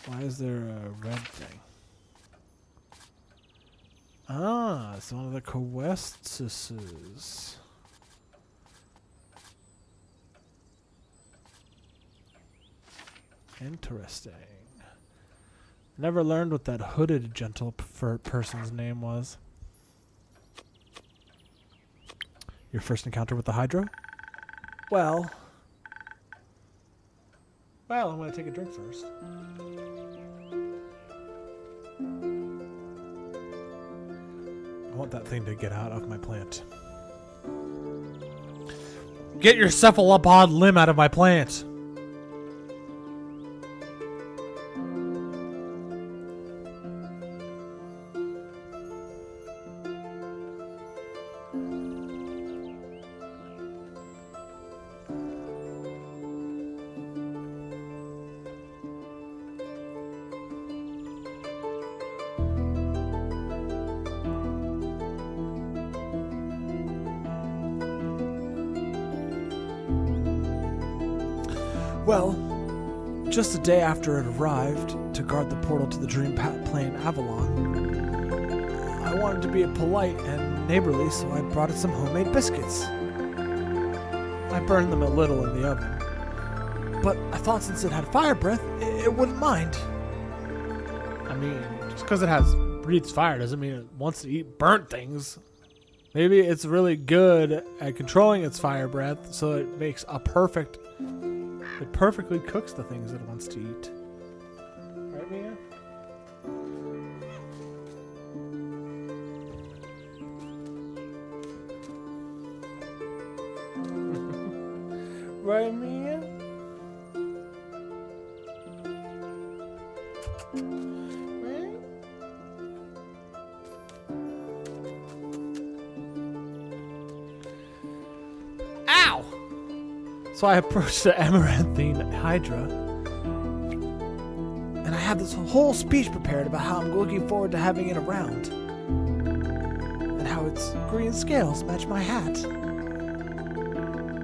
Why is there a red thing? Ah, it's one of the quests. Interesting. Never learned what that hooded gentle person's name was. Your first encounter with the Hydra? Well, I'm going to take a drink first. I want that thing to get out of my plant. Get your cephalopod limb out of my plant! Well, just a day after it arrived to guard the portal to the Dream Plane Avalon, I wanted to be polite and neighborly, so I brought it some homemade biscuits. I burned them a little in the oven. But I thought since it had fire breath, it wouldn't mind. I mean, just because it breathes fire doesn't mean it wants to eat burnt things. Maybe it's really good at controlling its fire breath, so it makes it perfectly cooks the things it wants to eat. Right, Mia? Right, Mia? Right? Ow! So I approached the amaranthine hydra, and I had this whole speech prepared about how I'm looking forward to having it around, and how its green scales match my hat.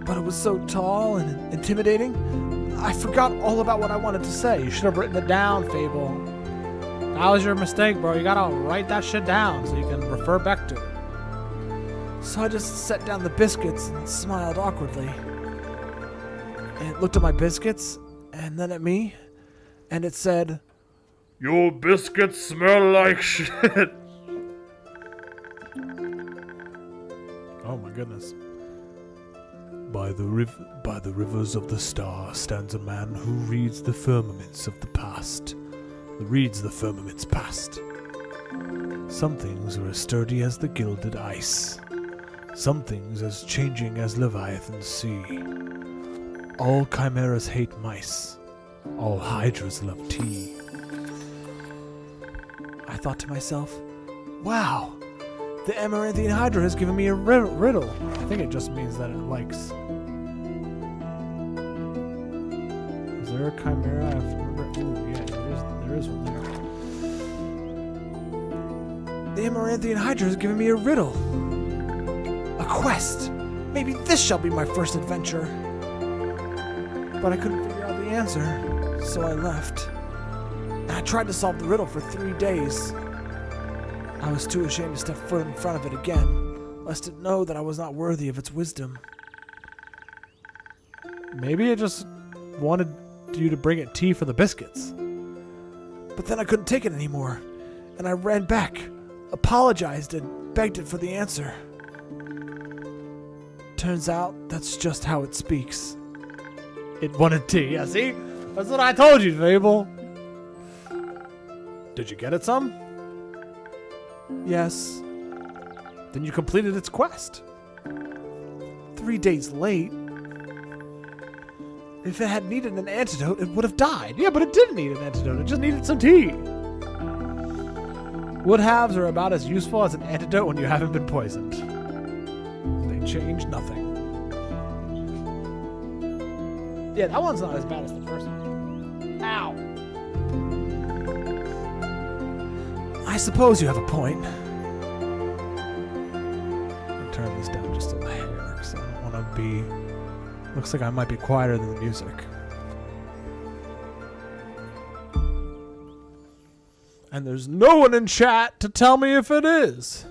But it was so tall and intimidating, I forgot all about what I wanted to say. You should have written it down, Fable. That was your mistake, bro. You gotta write that shit down so you can refer back to it. So I just set down the biscuits and smiled awkwardly. And it looked at my biscuits, and then at me, and it said, "Your biscuits smell like shit." Oh my goodness. By the rivers of the star stands a man who reads the firmaments of the past. Reads the firmament's past. Some things are as sturdy as the gilded ice. Some things as changing as Leviathan's sea. All chimeras hate mice. All hydras love tea. I thought to myself, wow, the Amaranthian Hydra has given me a riddle. I think it just means that it likes. Is there a chimera? I have to remember. Ooh, yeah, there is one there. The Amaranthian Hydra has given me a riddle. A quest. Maybe this shall be my first adventure. But I couldn't figure out the answer, so I left. And I tried to solve the riddle for 3 days. I was too ashamed to step foot in front of it again, lest it know that I was not worthy of its wisdom. Maybe it just wanted you to bring it tea for the biscuits. But then I couldn't take it anymore, and I ran back, apologized, and begged it for the answer. Turns out that's just how it speaks. It wanted tea, yeah, see? That's what I told you, Fable. Did you get it some? Yes. Then you completed its quest. 3 days late. If it had needed an antidote, it would have died. Yeah, but it didn't need an antidote. It just needed some tea. Would-haves are about as useful as an antidote when you haven't been poisoned. They change nothing. Yeah, that one's not as bad as the first one. Ow! I suppose you have a point. I'll turn this down just a hair, because I don't want to be... Looks like I might be quieter than the music. And there's no one in chat to tell me if it is.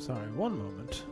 Sorry, one moment.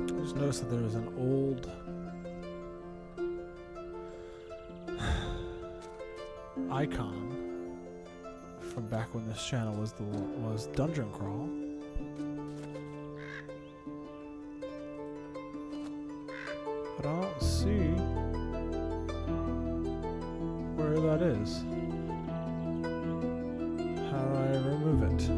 I just noticed that there was an old icon from back when this channel was Dungeon Crawl. But I don't see where that is. How do I remove it?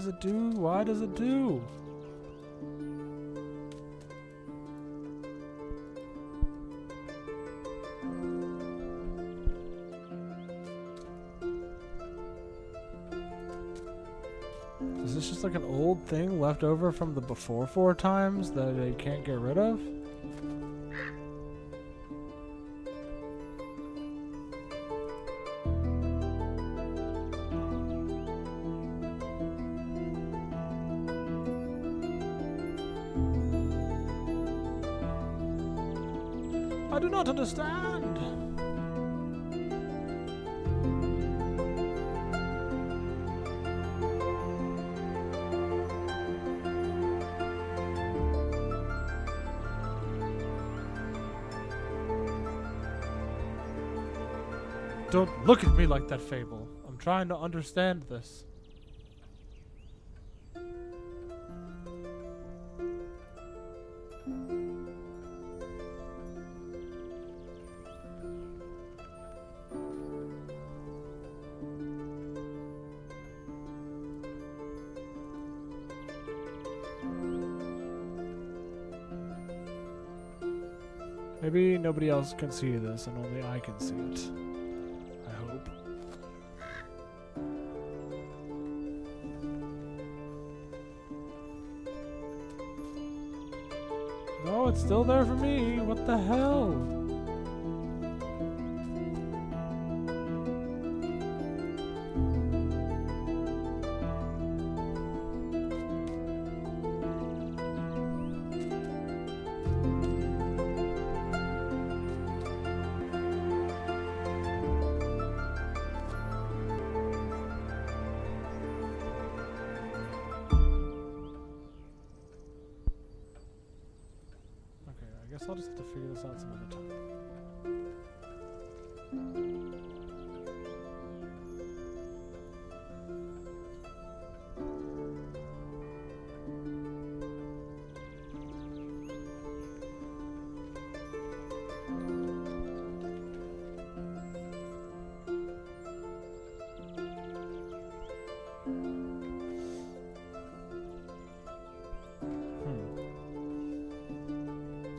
it do? Why does it do? Is this just like an old thing left over from the before 4 times that they can't get rid of? I do not understand. Don't look at me like that, Fable. I'm trying to understand this. Maybe nobody else can see this and only I can see it. I hope. No, it's still there for me. What the hell? I guess I'll just have to figure this out some other time.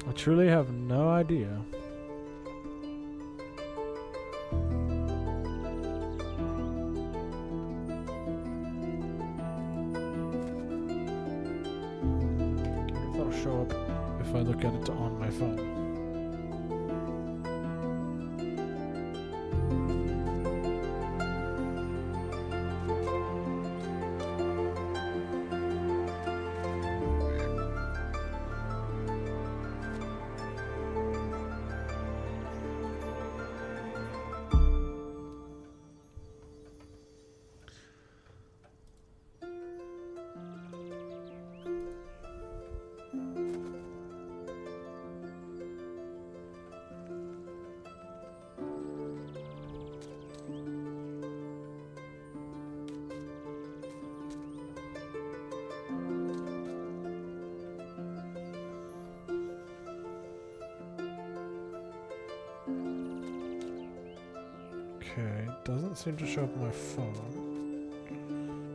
I truly have no idea. I wonder if that'll show up if I look at it on my phone. Okay, it doesn't seem to show up on my phone.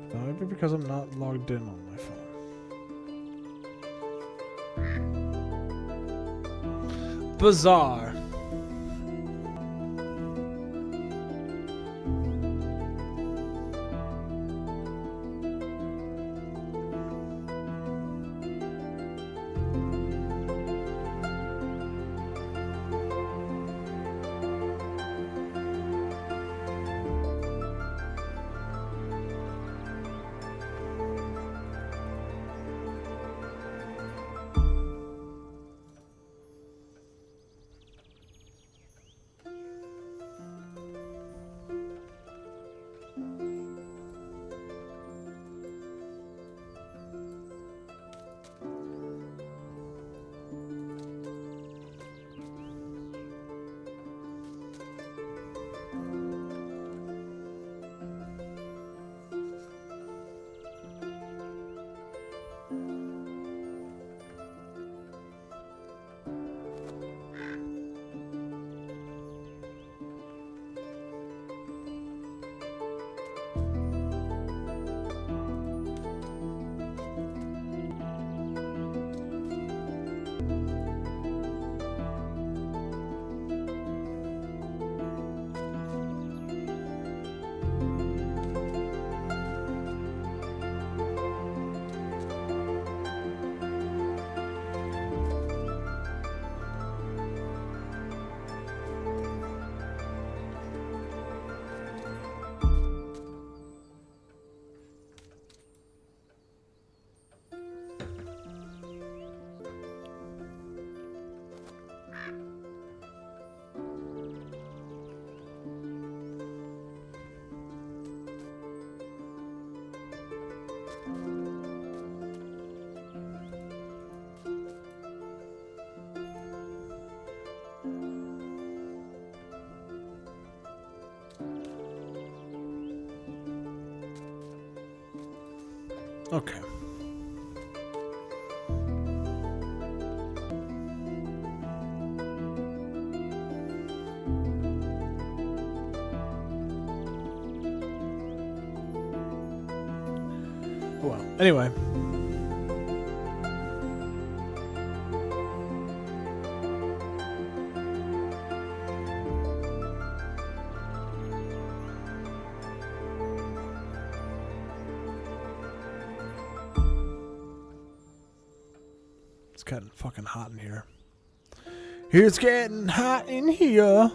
That might be because I'm not logged in on my phone. Bizarre. Okay. Well, anyway. It's getting fucking hot in here. It's getting hot in here.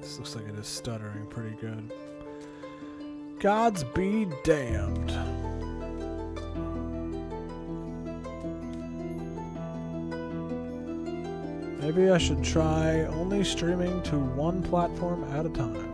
This looks like it is stuttering pretty good. Gods be damned. Maybe I should try only streaming to one platform at a time.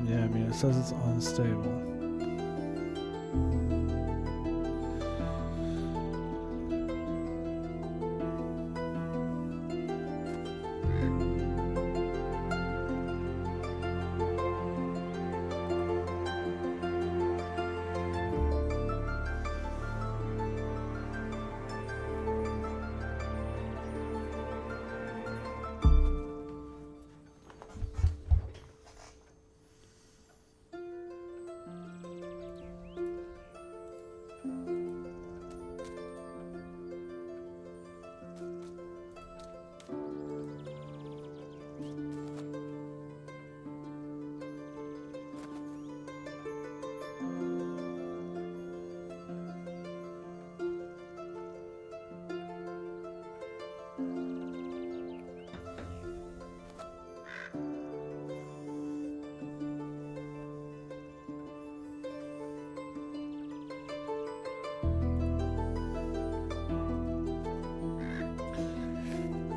Yeah, I mean, it says it's unstable.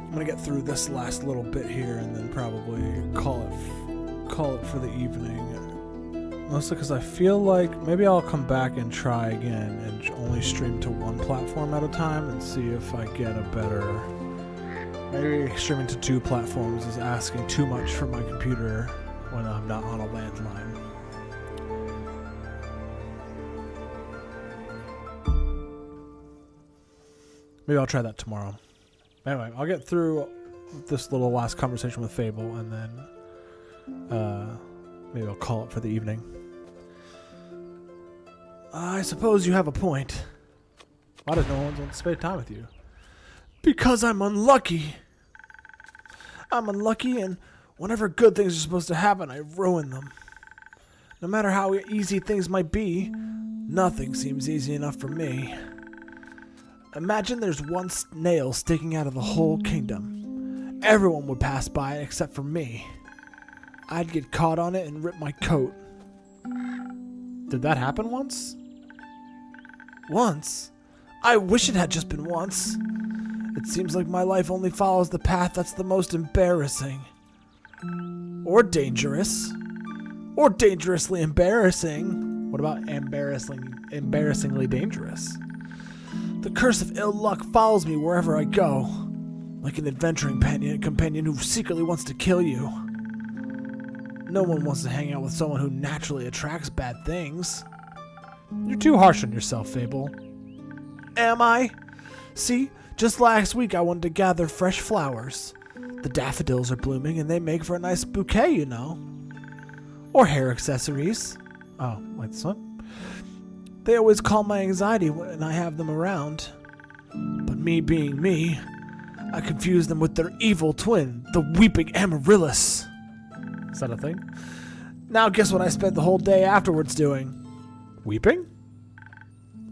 I'm gonna get through this last little bit here and then probably call it for the evening. Mostly because I feel like maybe I'll come back and try again and only stream to one platform at a time and see if I get a better. Maybe streaming to two platforms is asking too much for my computer when I'm not on a landline. Maybe I'll try that tomorrow. Anyway, I'll get through this little last conversation with Fable, and then maybe I'll call it for the evening. I suppose you have a point. Why does no one want to spend time with you? Because I'm unlucky. I'm unlucky, and whenever good things are supposed to happen, I ruin them. No matter how easy things might be, nothing seems easy enough for me. Imagine there's one nail sticking out of the whole kingdom. Everyone would pass by it except for me. I'd get caught on it and rip my coat. Did that happen once? Once? I wish it had just been once. It seems like my life only follows the path that's the most embarrassing. Or dangerous. Or dangerously embarrassing. What about embarrassingly dangerous? The curse of ill luck follows me wherever I go, like an adventuring companion who secretly wants to kill you. No one wants to hang out with someone who naturally attracts bad things. You're too harsh on yourself, Fable. Am I? See, just last week I wanted to gather fresh flowers. The daffodils are blooming and they make for a nice bouquet, you know. Or hair accessories. Oh, like this one? They always calm my anxiety when I have them around. But me being me, I confuse them with their evil twin, the weeping Amaryllis. Is that a thing? Now guess what I spent the whole day afterwards doing? Weeping?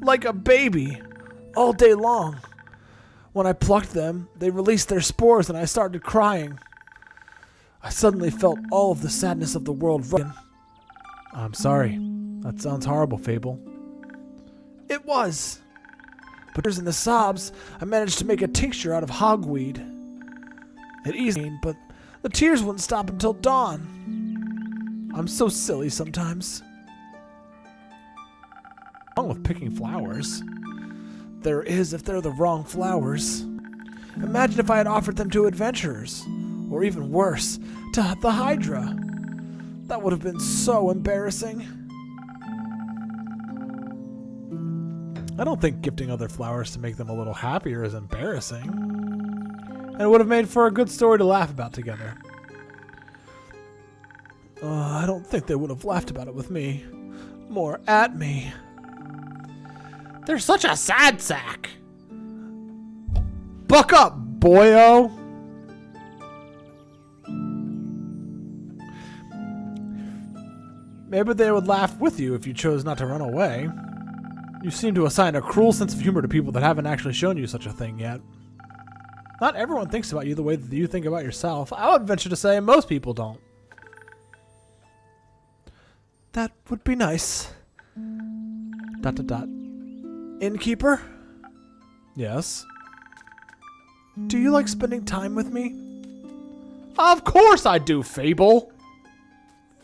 Like a baby, all day long. When I plucked them, they released their spores and I started crying. I suddenly felt all of the sadness of the world running. I'm sorry. That sounds horrible, Fable. It was. But in the sobs, I managed to make a tincture out of hogweed. It eased me, but the tears wouldn't stop until dawn. I'm so silly sometimes. What's wrong with picking flowers? There is if they're the wrong flowers. Imagine if I had offered them to adventurers, or even worse, to the Hydra. That would have been so embarrassing. I don't think gifting other flowers to make them a little happier is embarrassing. And it would have made for a good story to laugh about together. I don't think they would have laughed about it with me. More at me. They're such a sad sack. Buck up, boyo. Maybe they would laugh with you if you chose not to run away. You seem to assign a cruel sense of humor to people that haven't actually shown you such a thing yet. Not everyone thinks about you the way that you think about yourself. I would venture to say most people don't. That would be nice. ... Innkeeper? Yes? Do you like spending time with me? Of course I do, Fable!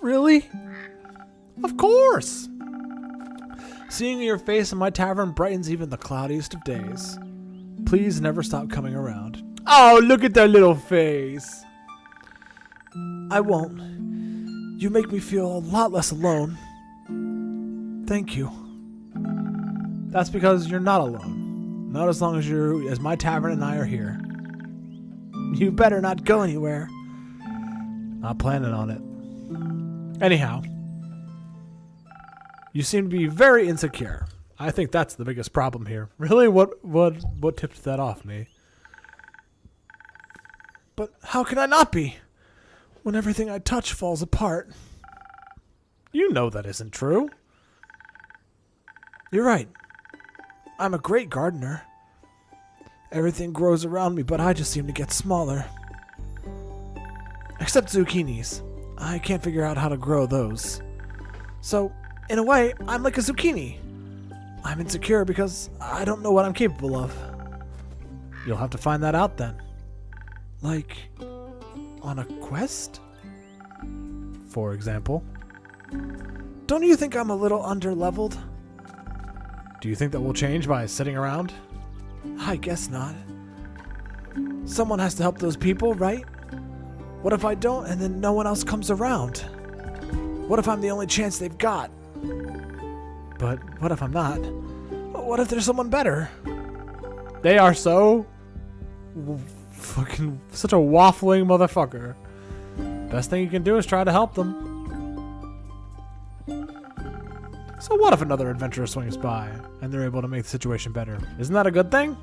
Really? Of course! Seeing your face in my tavern brightens even the cloudiest of days. Please never stop coming around. Oh, look at that little face! I won't. You make me feel a lot less alone. Thank you. That's because you're not alone. Not as long as my tavern and I are here. You better not go anywhere. Not planning on it. Anyhow. You seem to be very insecure. I think that's the biggest problem here. Really? What tipped that off me? But how can I not be? When everything I touch falls apart. You know that isn't true. You're right. I'm a great gardener. Everything grows around me, but I just seem to get smaller. Except zucchinis. I can't figure out how to grow those. So, in a way, I'm like a zucchini. I'm insecure because I don't know what I'm capable of. You'll have to find that out then. Like, on a quest? For example. Don't you think I'm a little underleveled? Do you think that will change by sitting around? I guess not. Someone has to help those people, right? What if I don't and then no one else comes around? What if I'm the only chance they've got? But what if I'm not? What if there's someone better? They are so fucking such a waffling motherfucker. Best thing you can do is try to help them. So what if another adventurer swings by and they're able to make the situation better? Isn't that a good thing?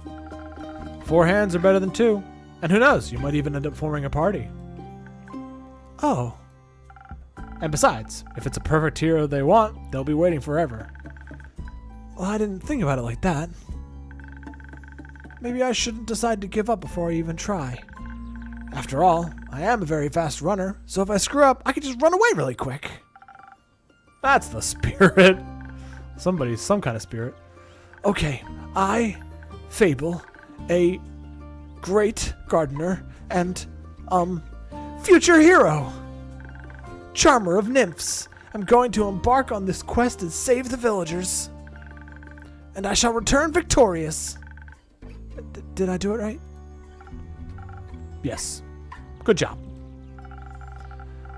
4 hands are better than 2. And who knows, you might even end up forming a party. Oh. And besides, if it's a perfect hero they want, they'll be waiting forever. Well, I didn't think about it like that. Maybe I shouldn't decide to give up before I even try. After all, I am a very fast runner, so if I screw up, I can just run away really quick. That's the spirit. Some kind of spirit. Okay, I Fable, a great gardener, and, future hero. Charmer of nymphs. I'm going to embark on this quest and save the villagers. And I shall return victorious. Did I do it right? Yes. Good job.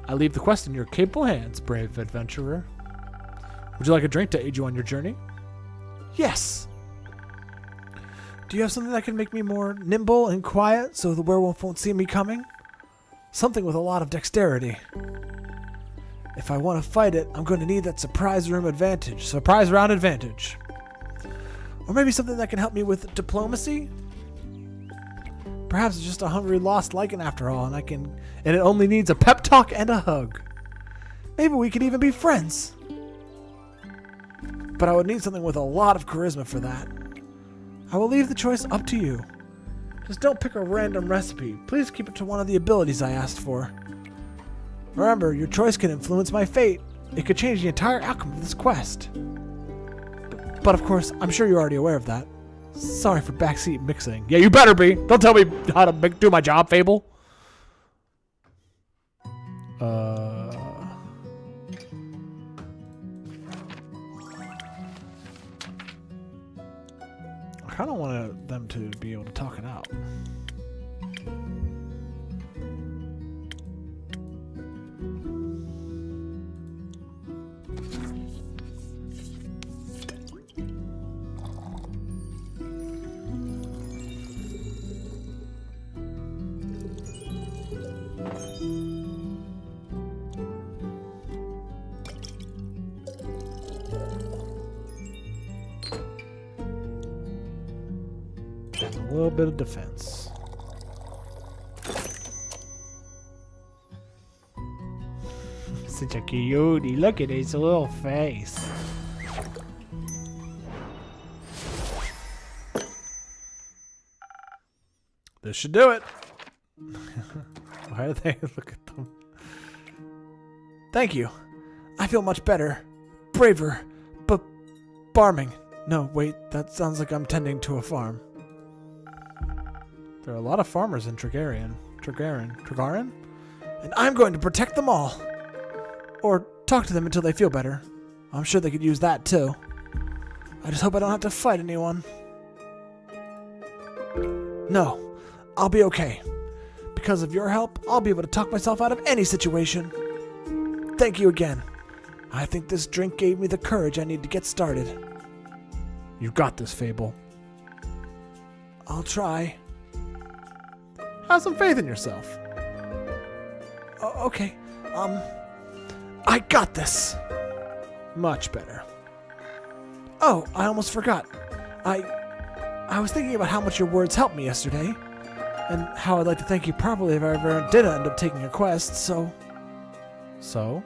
I leave the quest in your capable hands, brave adventurer. Would you like a drink to aid you on your journey? Yes. Do you have something that can make me more nimble and quiet so the werewolf won't see me coming? Something with a lot of dexterity. If I want to fight it, I'm going to need that surprise round advantage. Or maybe something that can help me with diplomacy? Perhaps it's just a hungry lost lichen after all, and it only needs a pep talk and a hug. Maybe we could even be friends. But I would need something with a lot of charisma for that. I will leave the choice up to you. Just don't pick a random recipe. Please keep it to one of the abilities I asked for. Remember, your choice can influence my fate. It could change the entire outcome of this quest. But of course, I'm sure you're already aware of that. Sorry for backseat mixing. Yeah, you better be. Don't tell me how to do my job, Fable. I kind of wanted them to be able to talk it out. A little bit of defense. Such a cutie. Look at his little face. This should do it. Why do they look at them? Thank you. I feel much better. Braver. But barming. No, wait. That sounds like I'm tending to a farm. There are a lot of farmers in Tregarin, and I'm going to protect them all. Or talk to them until they feel better. I'm sure they could use that too. I just hope I don't have to fight anyone. No, I'll be okay. Because of your help, I'll be able to talk myself out of any situation. Thank you again. I think this drink gave me the courage I need to get started. You got this, Fable. I'll try. Have some faith in yourself. Okay. I got this. Much better. Oh, I almost forgot. I was thinking about how much your words helped me yesterday, and how I'd like to thank you properly if I ever did end up taking a quest, so... So?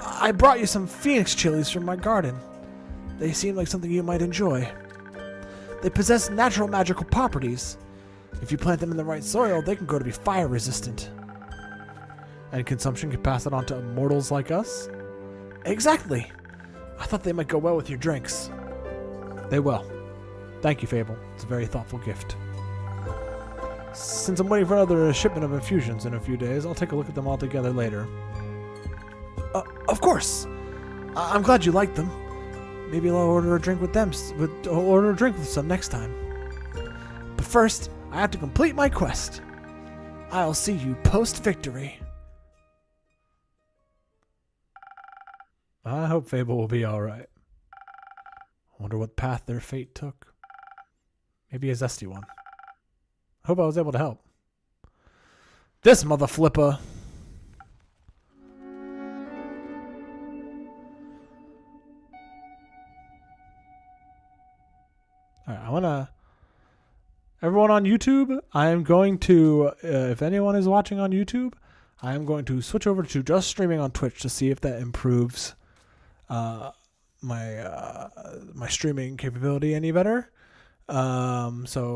I brought you some phoenix chilies from my garden. They seem like something you might enjoy. They possess natural magical properties. If you plant them in the right soil, they can grow to be fire resistant. And consumption can pass it on to mortals like us? Exactly. I thought they might go well with your drinks. They will. Thank you, Fable. It's a very thoughtful gift. Since I'm waiting for another shipment of infusions in a few days, I'll take a look at them all together later. Of course. I'm glad you liked them. Maybe I'll order a drink with them. Order a drink with some next time. But first, I have to complete my quest. I'll see you post-victory. I hope Fable will be alright. I wonder what path their fate took. Maybe a zesty one. I hope I was able to help. This mother flipper. Alright, I wanna... Everyone on YouTube, I am going to... if anyone is watching on YouTube, I am going to switch over to just streaming on Twitch to see if that improves my streaming capability any better. So